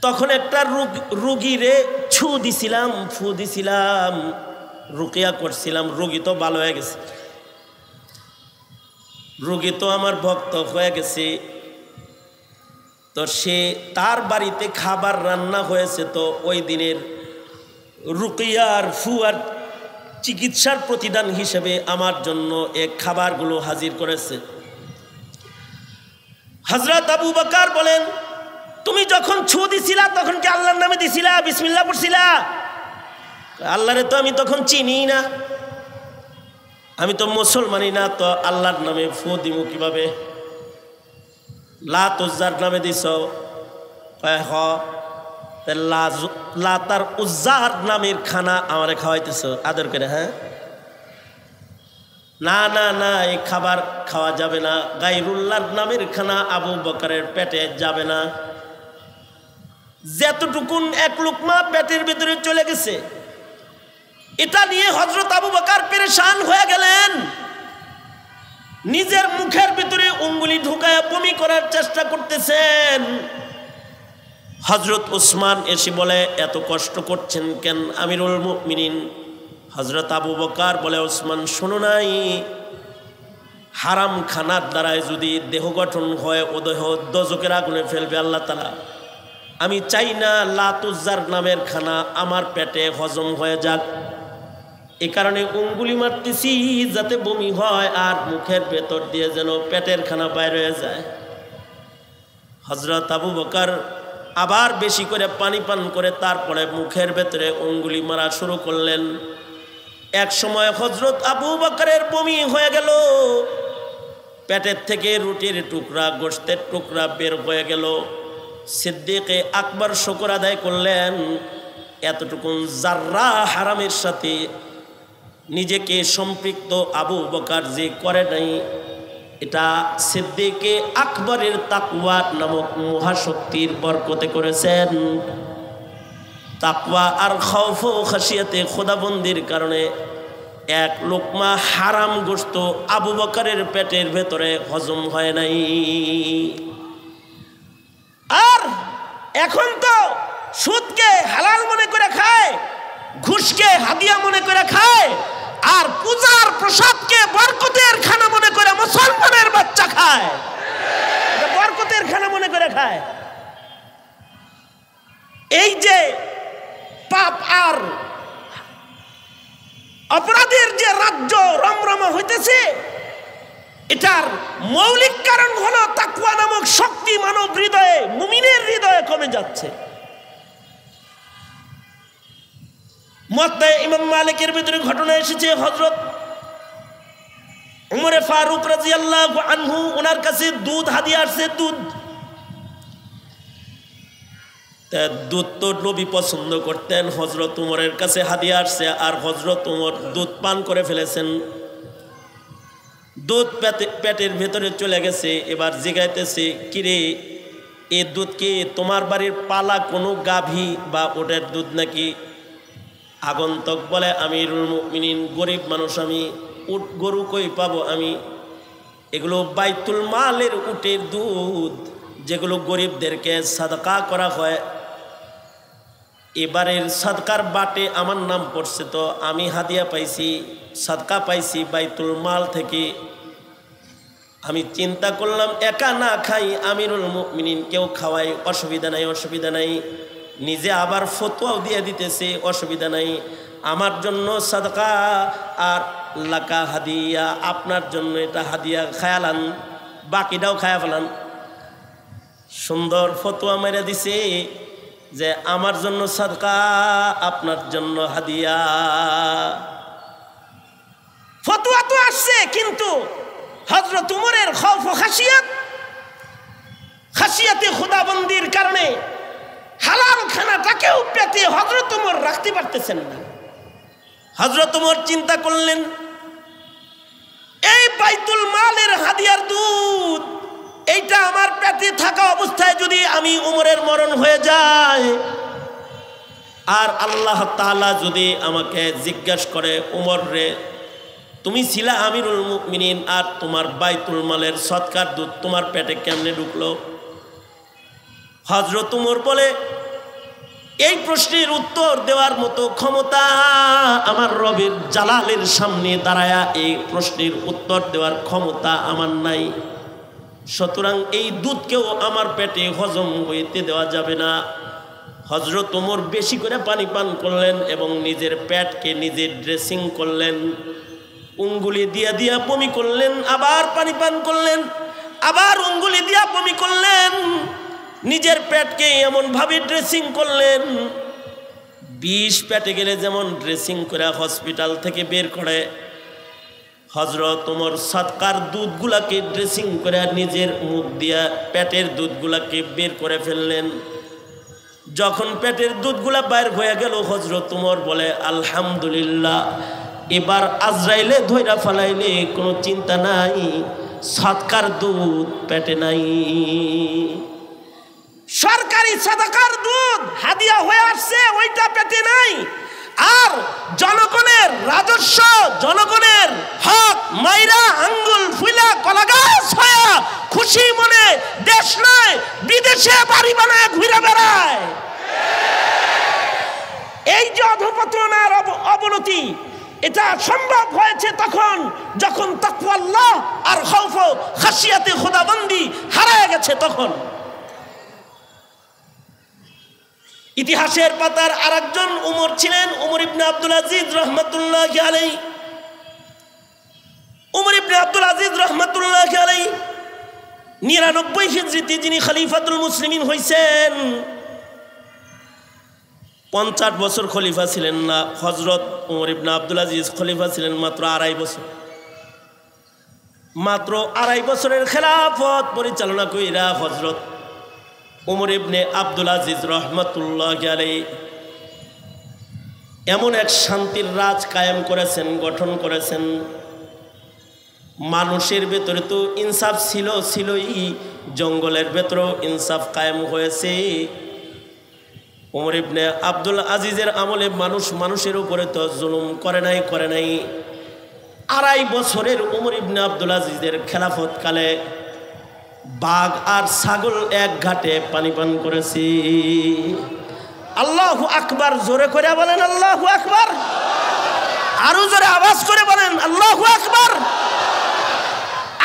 তখন একটা রুগীরে ছু দিছিলাম, ফু দিছিলাম, রুকিয়া করছিলাম, রুগী তো ভালো হয়ে গেছে, রুগী তো আমার ভক্ত হয়ে গেছে। তো সে তার বাড়িতে খাবার রান্না হয়েছে, তো ওই দিনের রুকিয়ার ফুয়ার চিকিৎসার প্রতিদান হিসেবে আমার জন্য এই খাবারগুলো হাজির করেছে। হযরত আবু বকর বলেন, তুমি যখন ছু দিছিলা তখন কি আল্লাহর নামে দিছিলা, বিসমিল্লাহ পড়ছিলা? আল্লাহরে তো আমি তখন চিনি না, আমি তো মুসলমানই না, তো আল্লাহর নামে ফু দিমু কিভাবে? লাত উজ্জার নামে দিছ? লাতার উজ্জার নামের খানা আমারে খাওয়াইতেছ আদর করে? হ্যাঁ, না না না, এই খাবার খাওয়া যাবে না, গায়রুল্লাহর নামের খানা আবু বকরের পেটে যাবে না। যতটুকুন এক লোকমা পেটের ভিতরে চলে গেছে, এটা নিয়ে হযরত আবু বকর পেরেশান হয়ে গেলেন। নিজের মুখের ভিতরে উঙ্গুলি ঢুকায় বমি করার চেষ্টা করতেছেন। হযরত উসমান এসে বলে, এত কষ্ট করছেন কেন আমিরুল মুমিনিন? হযরত আবু বকর বলে, উসমান শোনো নাই, হারাম খানার দ্বারায় যদি দেহ গঠন হয়, ও দেহ দোজকের আগুনে ফেলবে আল্লাহ তাআলা। আমি চাই না লাতুজ্জার নামের খানা আমার পেটে হজম হয়ে যাক, এ কারণে উঙ্গুলি মারতেছি যাতে বমি হয়, আর মুখের ভেতর দিয়ে যেন পেটের খানা বাইর হয়ে যায়। হযরত আবু বকর আবার বেশি করে পানি পান করে তারপরে মুখের ভেতরে উঙ্গুলি মারা শুরু করলেন। এক সময় হযরত আবু বকরের বমি হয়ে গেল। পেটের থেকে রুটির টুকরা গোশতের টুকরা বের হয়ে গেল। সিদ্দিকে আকবর শুকর আদায় করলেন, এতটুকুন জাররা হারামের সাথে নিজেকে সম্পৃক্ত আবু বকর যে করে নাই, এটা সিদ্দিকে আকবরের তাকওয়া নামক মহাশক্তির বরকতে করেছেন। তাকওয়া আর খৌফ ও খাশিয়াতে খোদাবন্দির কারণে এক লোকমা হারাম গোশত আবু বকরের পেটের ভেতরে হজম হয় নাই। আর এখন তো সুদকে হালাল মনে করে খায়, ঘুষকে হাদিয়া মনে করে খায়, আর পূজার প্রসাদকে বরকতের খানা মনে করে মুসলমানের বাচ্চা খায়, বরকতের খানা মনে করে খায়। এই যে পাপ আর অপরাধের যে রাজ্য রমরমা হইতেছে, এটার মৌলিক কারণ হলো তাকওয়া নামক শক্তি মানব হৃদয়ে, মুমিনের হৃদয়ে কমে যাচ্ছে। মুওয়াত্তা ইমাম মালিকের ভিতরে ঘটনা এসেছে, হযরত উমরে ফারুক রাদিয়াল্লাহু আনহু ওনার কাছে দুধ হাদিয়া আসছে। দুধ তো নবী পছন্দ করতেন, হযরত উমরের কাছে হাদিয়া আসছে, আর হযরত উমর দুধ পান করে ফেলেছেন। দুধ পেটের ভেতরে চলে গেছে। এবার জিগাইতেছে, কিরে এই দুধ কি তোমার বাড়ির পালা কোনো গাভী বা ওটের দুধ নাকি? আগন্তক বলে, আমিরুল মুমিনিন, গরিব মানুষ আমি, উট গরু কই পাবো আমি? এগুলো বাইতুল মালের উটের দুধ, যেগুলো গরিবদেরকে সাদকা করা হয়। এবারের সাদকার বাটে আমার নাম পড়ছে, তো আমি হাদিয়া পাইছি, সাদকা পাইছি বাইতুল মাল থেকে। আমি চিন্তা করলাম একা না খাই, আমিরুল মুমিনিন কেউ খাওয়াই, অসুবিধা নাই, অসুবিধা নাই। নিজে আবার ফতোয়াও দিয়ে দিতেছে, অসুবিধা নাই, আমার জন্য সাদকা আর লাকা হাদিয়া, আপনার জন্য এটা হাদিয়া, খায়ালান, বাকিটাও খায়া ফেলান। সুন্দর ফতোয়া মেরে দিছে যে আমার জন্য সাদকা, আপনার জন্য হাদিয়া। ফতোয়া তো আসছে, কিন্তু হযরত উমরের খৌফ ও খাশিয়াতে খোদাবন্দির কারণে হালাল খানাটাকেও পেতে হযরত উমর রাখতে পারতেছেন না। হযরত উমর চিন্তা করলেন, এই বাইতুল মালের হাদিয়ার দুধ, এইটা আমার পেটে থাকা অবস্থায় যদি আমি উমরের মরণ হয়ে যায়, আর আল্লাহ তাআলা যদি আমাকে জিজ্ঞাসা করে, উমর রে, তুমি ছিলা আমিরুল মুমিনিন, আর তোমার বাইতুল মালের সদকার দুধ তোমার পেটে কেমনে ঢুকলো? হযরত উমর বলে, এই প্রশ্নের উত্তর দেওয়ার মতো ক্ষমতা আমার রবের জালালের সামনে দাঁড়ায়া এই প্রশ্নের উত্তর দেওয়ার ক্ষমতা আমার নাই। সুতরাং এই দুধকেও আমার পেটে হজম হইতে দেওয়া যাবে না। হযরত ওমর বেশি করে পানি পান করলেন এবং নিজের পেটকে নিজে ড্রেসিং করলেন, উঙ্গুলি দিয়া দিয়া বমি করলেন, আবার পানি পান করলেন, আবার উঙ্গুলি দিয়া বমি করলেন, নিজের পেটকে এমনভাবে ড্রেসিং করলেন, বিষ পেটে গেলে যেমন ড্রেসিং করে হসপিটাল থেকে বের করে, হযরত ওমর সদকার দুধগুলাকে ড্রেসিং করে নিজের মুখ দিয়া পেটের দুধগুলাকে বের করে ফেললেন। যখন পেটের দুধগুলা বাইর হয়ে গেল, হযরত ওমর বলে, আলহামদুলিল্লাহ, এবার আজরাইলে ধইরা ফেলাইলে কোনো চিন্তা নাই, সদকার দুধ পেটে নাই। সরকারি সাদাকার দুধ হাদিয়া হয়ে আসছে, ওইটা পেটে নাই। আর জনগণের রাজস্ব, জনগণের হক মাইরা আঙ্গুল ফুলা কলাগাছ হয়ে খুশি মনে দেশ নয় বিদেশে বাড়ি বানায় ঘুরে বেড়ায়। এই যে অধঃপতন আর অবনতি, এটা সম্ভব হয়েছে তখন যখন তাকওয়া আল্লাহ আর খৌফ খাশিয়াতে খোদাবন্দি হারায় গেছে। তখন ইতিহাসের পাতার আরেকজন উমর ছিলেন উমর ইবনে আব্দুল আজিজ রহমাতুল্লাহি আলাইহি। উমর ইবনে আব্দুল আজিজ রহমাতুল্লাহি আলাইহি 99 হিজরিতে যিনি খলিফাতুল মুসলিমিন হইছেন, 50 বছর খলিফা ছিলেন না। হযরত উমর ইবনে আব্দুল আজিজ খলিফা ছিলেন মাত্র 2.5 বছর। মাত্র 2.5 বছরের খেলাফত পরিচালনা কইরা হযরত ওমর ইবনে আব্দুল আজিজ রহমাতুল্লাহি আলাইহি এমন এক শান্তির রাজ কায়েম করেছেন, গঠন করেছেন। মানুষের ভেতরে তো ইনসাফ ছিলই, জঙ্গলের ভেতরেও ইনসাফ কায়েম হয়েছে। ওমর ইবনে আব্দুল আজিজের আমলে মানুষের উপরে তো জুলুম করে নাই। 2.5 বছরের ওমর ইবনে আব্দুল আজিজের খেলাফত কালে বাঘ আর ছাগল এক ঘাটে পানি পান করেছে। আল্লাহু আকবার, জোরে করে বলেন আল্লাহু আকবার, আরো জোরে আওয়াজ করে বলেন আল্লাহু আকবার।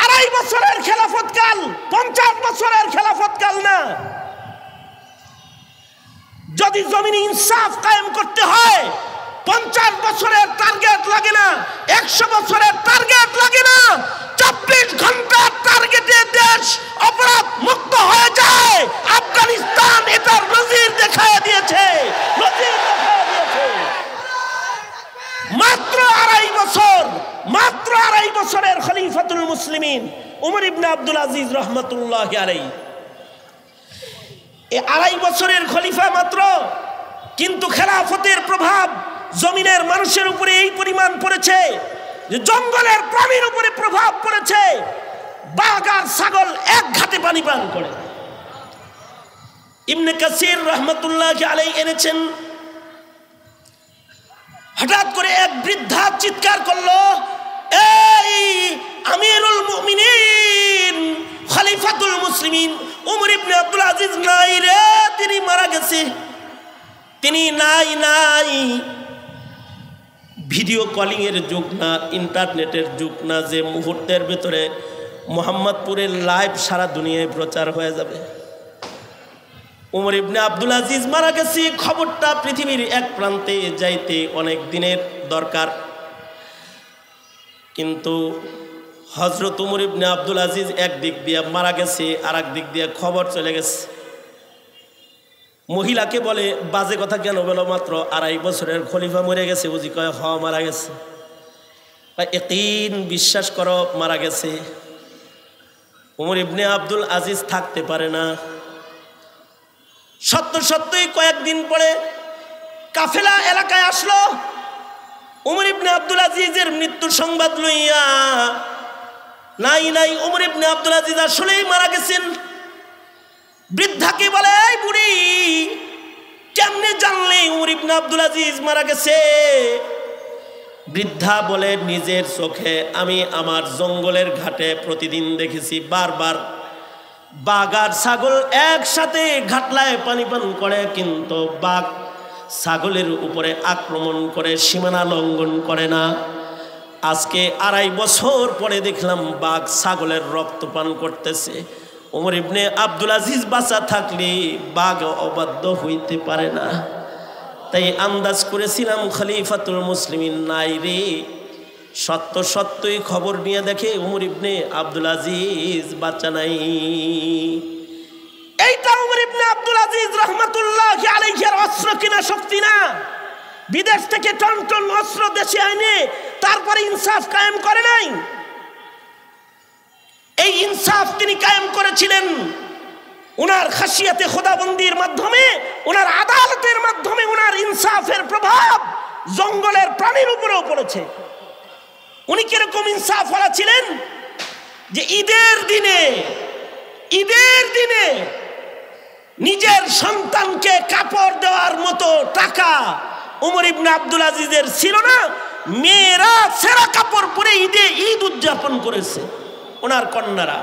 2.5 বছরের খেলাফত কাল, 50 বছরের খেলাফত কাল না। যদি জমিনে ইনসাফ কায়েম করতে হয় 50 বছরের টার্গেট লাগে না, 100 বছরের টার্গেট লাগে না। 24 ঘন্টার টার্গেটে দেশ অপরাধ মুক্ত হয়ে যায়। আফগানিস্তান এটার নজির দেখায় দিয়েছে। মাত্র 2.5 বছরের খলিফাতুল মুসলিমিন ওমর ইবনে আব্দুল আজিজ রহমাতুল্লাহি আলাইহি, এই 2.5 বছরের খলিফা মাত্র, কিন্তু খেলাফতের প্রভাব জমিনের মানুষের উপরে এই পরিমাণ পড়েছে যে জঙ্গলের প্রাণীর উপরে প্রভাব পড়েছে। বাঘ আর ছাগল এক ঘাটে পানি পান করে। ইবনে কাসির রহমাতুল্লাহি আলাইহি এনেছেন, হঠাৎ করে এক বৃদ্ধা চিৎকার করলো, এই আমিরুল মুমিনিন খলিফাতুল মুসলিমিন ওমর ইবনে আব্দুল আজিজ নাই রে, তিনি মারা গেছে, তিনি নাই। ভিডিও কলিং এর যুগ না, ইন্টারনেটের যুগ না, যে মুহূর্তের ভেতরে মোহাম্মদপুরের লাইভ সারা দুনিয়ায় প্রচার হয়ে যাবে। ওমর ইবনে আব্দুল আজিজ মারা গেছে, খবরটা পৃথিবীর এক প্রান্তে যাইতে অনেক দিনের দরকার, কিন্তু হযরত ওমর ইবনে আব্দুল আজিজ এক দিক দিয়ে মারা গেছে, আর এক দিক দিয়ে খবর চলে গেছে। মহিলাকে বলে, বাজে কথা কেন বলো, মাত্র 2.5 বছরের খলিফা মরে গেছে। বুঝি কয়, হ মারা গেছে। ইয়াকিন, বিশ্বাস করো মারা গেছে। ওমর ইবনে আব্দুল আজিজ থাকতে পারে না। সত্যই কয়েকদিন পরে কাফেলা এলাকায় আসলো। ওমর ইবনে আব্দুল আজিজের মৃত্যুর সংবাদ লইয়া, নাই ওমর ইবনে আব্দুল আজিজ আসলেই মারা গেছেন। বৃদ্ধাকে বলে, এই বুড়ি, কেমনে জানলে ওমর ইবনে আব্দুল আজিজ মারা গেছে? বৃদ্ধা বলে, নিজের চোখে আমি আমার জঙ্গলের ঘাটে প্রতিদিন দেখেছি, বারবার বাঘ আর ছাগল একসাথে ঘাটলায় পানি পান করে, কিন্তু বাঘ ছাগলের উপরে আক্রমণ করে, সীমানা লঙ্ঘন করে না। আজকে 2.5 বছর পরে দেখলাম বাঘ ছাগলের রক্ত পান করতেছে। ওমর ইবনে আব্দুল আজিজ বাঁচা থাকলে বাঘ অবাধ্য হইতে পারে না। তাই আন্দাজ করেছিলাম খলিফাতুল মুসলিমিন নাই রে। সত্যই খবর নিয়ে দেখে ওমর ইবনে আব্দুল আজিজ বাচ্চা নাই। এইটা ওমর ইবনে আব্দুল আজিজ রহমাতুল্লাহি আলাইহির অস্ত্র কিনা শক্তি না। বিদেশ থেকে টন অস্ত্র দেশে আনে তারপরে ইনসাফ কায়েম করে নাই। এই ইনসাফ তিনি কায়েম করেছিলেন ওনার খাসিয়াতে খোদাবন্দির মাধ্যমে, ওনার আদালতের মাধ্যমে। ওনার ইনসাফের প্রভাব জঙ্গলের প্রাণীর উপরেও পড়েছে। উনি কিরকম ইনসাফ ওয়ালা ছিলেন যে ঈদের দিনে নিজের সন্তানকে কাপড় দেওয়ার মতো টাকা ওমর ইবনে আব্দুল আজিজের ছিল না। মেয়েরা সেরা কাপড় পরে ঈদ উদযাপন করেছে ওনার কন্যারা।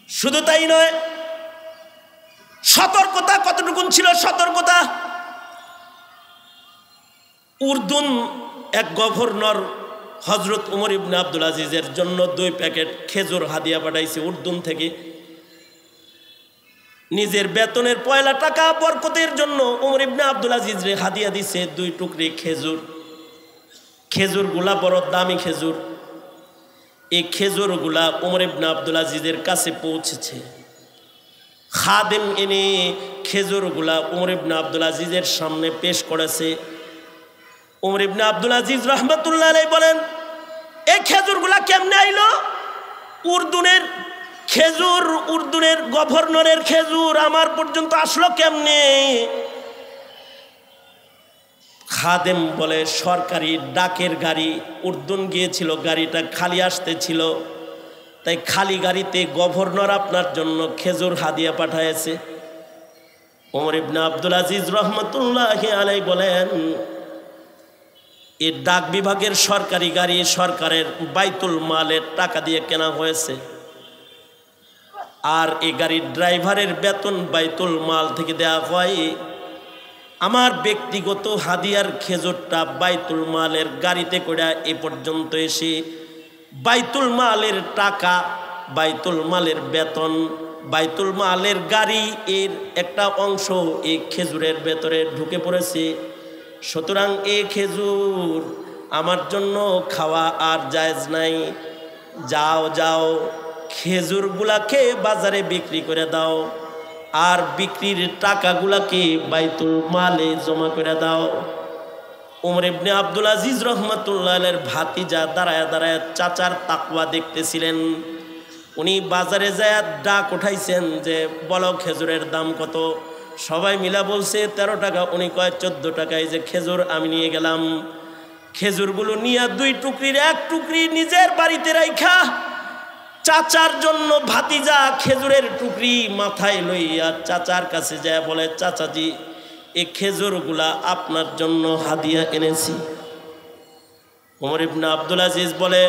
শুধু তাই নয়, সতর্কতা কতটুকুন ছিল? সতর্কতা, উর্দুন এক গভর্নর হযরত ওমর ইবনে আব্দুল আজিজের জন্য 2 প্যাকেট খেজুর হাদিয়া পাঠাইছে উর্দুন থেকে। নিজের বেতনের পয়লা টাকা বরকতের জন্য ওমর ইবনে আব্দুল আজিজরে হাদিয়া দিছে 2 টুকরি খেজুর। খেজুরগুলা বড় দামি খেজুর। এই খেজুরগুলা ওমর ইবনে আব্দুল আজিজের কাছে পৌঁছেছে। খাদেম এনে খেজুরগুলা ওমর ইবনে আব্দুল আজিজের সামনে পেশ করেছে। ওমর ইবনে আব্দুল আজিজ রহমাতুল্লাহ আলাইহি বলেন, এই খেজুরগুলা কেমনে আইলো? উর্দুনের খেজুর, উর্দুনের গভর্নরের খেজুর আমার পর্যন্ত আসলো কেমনে? খাদেম বলে সরকারি ডাকের গাড়ি উর্দুন গিয়েছিল, গাড়িটা খালি আসতেছিল, তাই খালি গাড়িতে গভর্নর আপনার জন্য খেজুর হাদিয়া পাঠায়েছে। ওমর ইবনে আব্দুল আজিজ রহমতুল্লাহি আলাইহি বলেন, এই ডাক বিভাগের সরকারি গাড়ি সরকারের বাইতুল মালের টাকা দিয়ে কেনা হয়েছে, আর এই গাড়ির ড্রাইভারের বেতন বাইতুল মাল থেকে দেয়া হয়। আমার ব্যক্তিগত হাদিয়ার খেজুরটা বাইতুল মালের গাড়িতে করে এ পর্যন্ত এসে বাইতুল মালের টাকা, বাইতুল মালের বেতন, বাইতুল মালের গাড়ি এর একটা অংশ এই খেজুরের ভেতরে ঢুকে পড়েছে। সুতরাং এই খেজুর আমার জন্য খাওয়া আর জায়েজ নাই। যাও যাও খেজুরগুলাকে বাজারে বিক্রি করে দাও, আর বিক্রির টাকাগুলাকে বাইতুল মালে জমা করে দাও। ওমর ইবনে আব্দুল আজিজ রহমতুল্লাহ আলাইহির ভাতিজা দাঁড়ায় দাঁড়ায় চাচার তাকওয়া দেখতেছিলেন। উনি বাজারে যায় ডাক উঠাইছেন যে বলো খেজুরের দাম কত? সবাই মিলা বলছে 13 টাকা। উনি কয় 14 টাকায় যে খেজুর আমি নিয়ে গেলাম। খেজুরগুলো নিয়ে 2 টুকরির 1 টুকরি নিজের বাড়িতে রাইখা চাচার জন্য ভাতিজা খেজুরের টুকরি মাথায় লইয়া চাচার কাছে যায় বলে, চাচাজি এই খেজুরগুলা আপনার জন্য হাদিয়া এনেছি। ওমর ইবনে আব্দুল আজিজ বলে,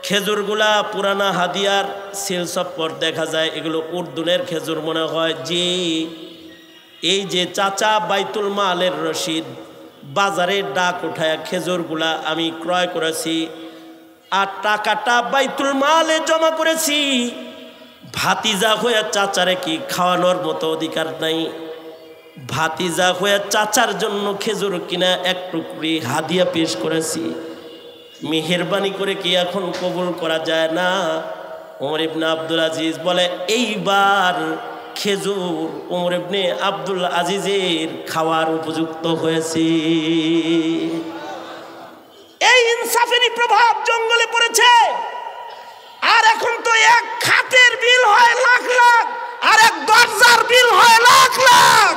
খেজুরগুলা পুরানা হাদিয়ার সিল সপ্পর দেখা যায়, এগুলো উর্দুনের খেজুর মনে হয়। জি, এই যে চাচা বাইতুল মালের রশিদ, বাজারে ডাক উঠায় খেজুরগুলা আমি ক্রয় করেছি আর টাকাটা বাইতুল মালে জমা করেছি। ভাতিজা হয়ে চাচারে কি খাওয়ানোর মতো অধিকার নাই? ভাতিজা হয়ে চাচার জন্য খেজুর কিনা 1 টুকরি হাদিয়া পেশ করেছি, মেহেরবানি করে কি এখন কবুল করা যায় না? ওমর ইবনে আব্দুল আজিজ বলে, এইবার খেজুর ওমর ইবনে আব্দুল আজিজের খাওয়ার উপযুক্ত হয়েছে। এই ইনসাফেরই প্রভাব জঙ্গলে পড়েছে। আর এখন তো 1 খাটের বিল হয় লাখ লাখ, আর 1 দরজার বিল হয় লাখ লাখ।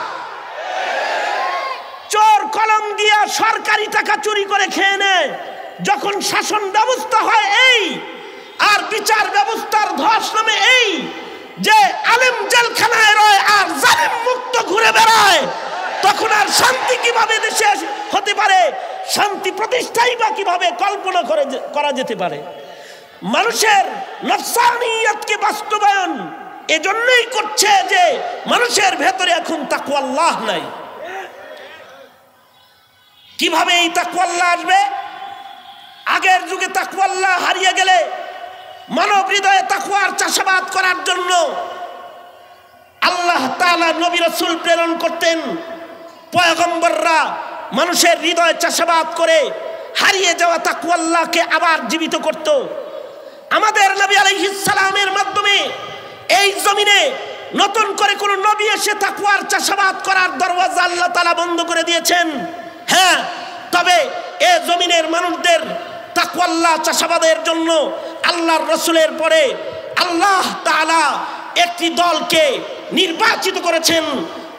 চোর কলম দিয়া সরকারি টাকা চুরি করে খেয়ে নেয়। যখন শাসন ব্যবস্থা হয় এই, আর বিচার ব্যবস্থার ধস নামে এই যে আলেম জেলখানায় রয় আর জালেম মুক্ত ঘুরে বেড়ায়, তখন আর শান্তি কিভাবে দেশে হতে পারে? শান্তি প্রতিষ্ঠাই বা কিভাবে কল্পনা করা যেতে পারে? মানুষের নফসানিয়তকে বাস্তবায়ন এজন্যই করছে যে মানুষের ভেতরে এখন তাকওয়া আল্লাহ নাই। কিভাবে এই তাকওয়া আল্লাহ আসবে? আগের যুগে তাকওয়া আল্লাহ হারিয়ে গেলে মানব হৃদয়ে তাকওয়ার চাষাবাদ করার জন্য আল্লাহ তাআলা নবী রাসূল প্রেরণ করতেন। পয়গম্বররা মানুষের হৃদয়ে চাষাবাদ করে হারিয়ে যাওয়া তাকওয়া আল্লাহকে আবার জীবিত করত। আমাদের নবী আলাইহিস সালামের মাধ্যমে এই জমিনে নতুন করে কোন নবী এসে তাকওয়ার চাষাবাদ করার দরওয়াজা আল্লাহ তাআলা বন্ধ করে দিয়েছেন। হ্যাঁ, তবে এই জমিনের মানুষদের তাকওয়া আল্লাহ চাষাবাদের জন্য আল্লাহর রাসূলের পরে আল্লাহ তাআলা একটি দলকে নির্বাচিত করেছেন।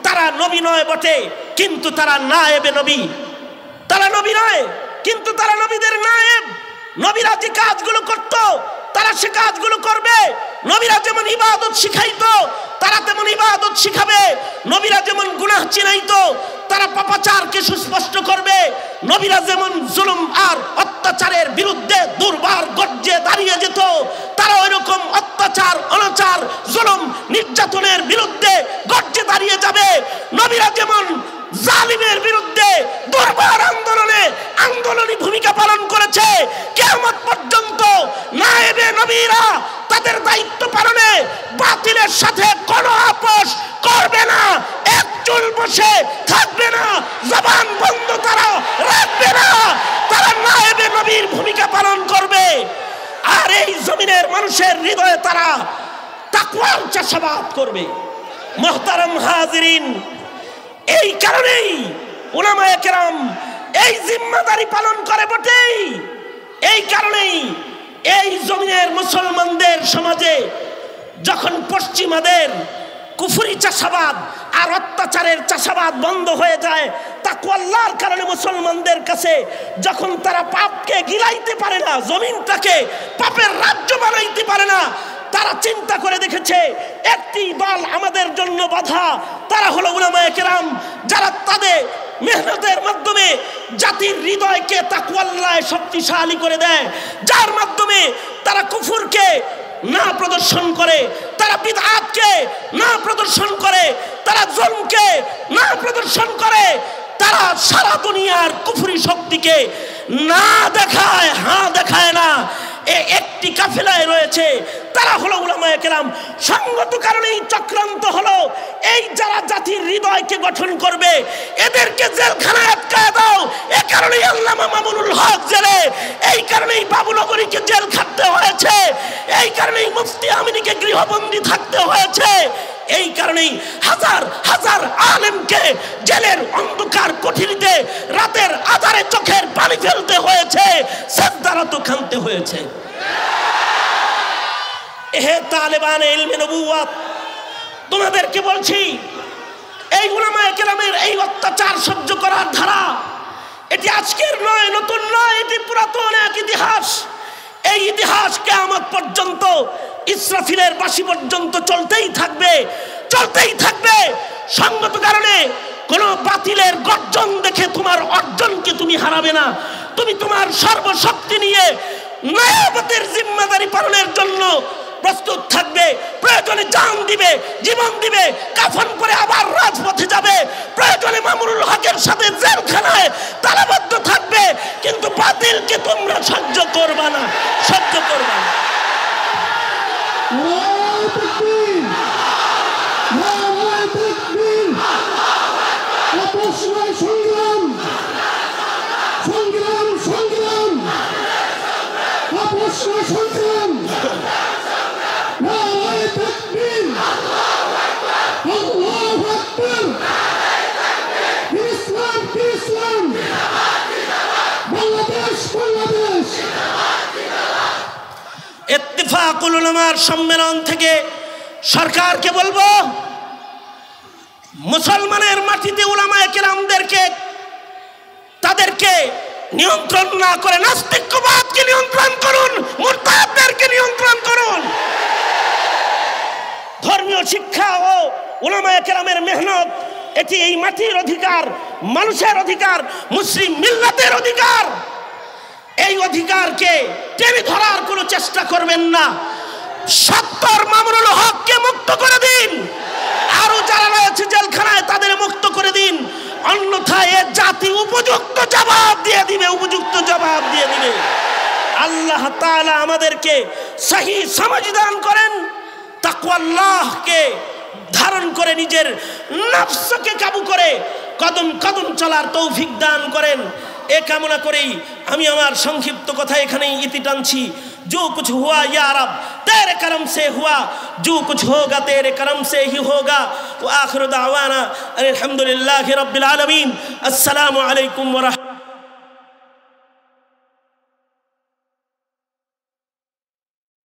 তারা নবী নয় বটে, কিন্তু তারা নায়েবে নবী। তারা নবী নয়, কিন্তু তারা নবীদের নায়েব। নবীরা যে কাজগুলো করত তারা সে কাজগুলো করবে। নবীরা যেমন ইবাদত শিখাইতো তারা তেমন ইবাদত শিখাবে। নবীরা যেমন গুনাহ চিনাইতো তারা পাপাচারকে সুস্পষ্ট করবে। নবীরা যেমন জুলুম আর অত্যাচারের বিরুদ্ধে দুর্বার গর্জে দাঁড়িয়ে যেত, তারা ওইরকম অত্যাচার, অনাচার, জুলুম, নির্যাতনের বিরুদ্ধে গর্জে দাঁড়িয়ে যাবে। নবীরা যেমন জালিমের বিরুদ্ধে দুর্বার আন্দোলনী ভূমিকা পালন করেছে, কিয়ামত পর্যন্ত নায়েবে নবীরা তাদের দায়িত্ব পালনে বাতিলের সাথে কোনো আপোষ করবে না। এক চুল বসে থাকবে না, জবান বন্ধ তারা রাখবে না। তারা নায়েবে নবীর ভূমিকা পালন করবে। আর এই জমিনের মানুষের হৃদয়ে তারা তাকওয়ার চাষাবাদ করবে। মুহতারাম হাজিরিন, এই কারণেই উলামায়ে কেরাম এই জিম্মাদারি পালন করে বটেই। এই কারণেই এই জমিনের মুসলমানদের সমাজে যখন পশ্চিমাদের কুফরি চাষাবাদ আর অত্যাচারের চাষাবাদ বন্ধ হয়ে যায়, তাকওয়া আল্লাহর কারণে মুসলমানদের কাছে যখন তারা পাপকে গিলাইতে পারে না, জমিনটাকে পাপের রাজ্য বানাইতে পারে না, তারা চিন্তা করে দেখেছে একটি দল আমাদের জন্য বাধা, তারা হলো উলামায়ে কেরাম, যারা তাদের মেহনতের মাধ্যমে জাতির হৃদয়কে তাকওয়া আল্লাহে শক্তিশালী করে দেয়, যার মাধ্যমে তারা কুফরকে না প্রদর্শন করে, তারা বিদআতকে না প্রদর্শন করে, তারা জুলমকে না প্রদর্শন করে, তারা সারা দুনিয়ার কুফরি শক্তিকে না দেখায়, হ্যাঁ দেখায় না, একটি কাফেলায় রয়েছে, তারা হলো উলামায়ে কেরাম। সঙ্গত কারণেই চক্রান্ত হলো এই যারা জাতির হৃদয়কে গঠন করবে এদেরকে জেলখানায় আটকায় দাও। এ কারণেই আল্লামা মামুনুল হক জেলে, এই কারণেই বাবুনগরীকে জেল খাটতে হয়েছে, এই কারণেই মুফতি আমিনীকে গৃহবন্দী থাকতে হয়েছে, এই কারণেই হাজার হাজার আলেমকে জেলের অন্ধকার কুঠরিতে রাতের আধারে চোখের পানি ফেলতে হয়েছে, সেজদারত খানতে হয়েছে। হে তালেবানে ইলমে নবুওয়াত, তোমাদেরকে বলছি এই উলামায়ে কেরামের এই অত্যাচার সহ্য করার ধারা এটি আজকের নয়, নতুন নয়, এটি পুরাতন এক ইতিহাস। এই ইতিহাস কিয়ামত পর্যন্ত, ইসরাফিলের বাঁশি পর্যন্ত চলতেই থাকবে, চলতেই থাকবে। সঙ্গত কারণে কোন বাতিলের গর্জন দেখে তোমার অর্জনকে তুমি হারাবে না। তুমি তোমার সর্বশক্তি নিয়ে নয়াবতের জিম্মাদারি পালনের জন্য প্রস্তুত থাকবে। প্রয়োজনে জান দিবে, জীবন দিবে, কাফন পরে আবার রাজপথে যাবে, প্রয়োজনে মামুনুল হকের সাথে জেলখানায় তালাবদ্ধ থাকবে, কিন্তু বাতিলকে তোমরা সহ্য করবা না, সহ্য করবা না। ইত্তেফাকুল উলামার সম্মেলন থেকে সরকারকে বলবো, মুসলমানের মাটিতে উলামায়ে কেরামদেরকে তাদেরকে নিয়ন্ত্রণ না করে নাস্তিকবাদকে নিয়ন্ত্রণ করুন, মুরতাদদেরকে নিয়ন্ত্রণ করুন। ধর্মীয় শিক্ষা ও উলামায়ে কেরামের মেহনত এটি এই মাটির অধিকার, মানুষের অধিকার, মুসলিম মিল্লাতের অধিকার। এই অধিকারকে টেনে ধরার কোনো চেষ্টা করবেন না। ৭০ মামুনুল হককে মুক্ত করে দিন, আরো যারা রয়েছে জেলখানায় তাদের মুক্ত করে দিন, অন্যথায় এ জাতি উপযুক্ত জবাব দিয়ে দিবে, উপযুক্ত জবাব দিয়ে দিবে। আল্লাহ তাআলা আমাদেরকে সহি সমঝ দান করেন, তাকওয়া আল্লাহকে ধারণ করে নিজের নফসকে কাবু করে কদম কদম চলার তৌফিক দান করেন। এ কামনা করেই আমি আমার সংক্ষিপ্ত কথা এখানেই ইতি টানছি। जो कुछ हुआ या रब तेरे करम से हुआ, जो कुछ होगा तेरे करम से ही होगा। व आखिर दावाना अल्हम्दुलिल्लाहि रब्बिल आलमीन। अस्सलामु अलैकुम व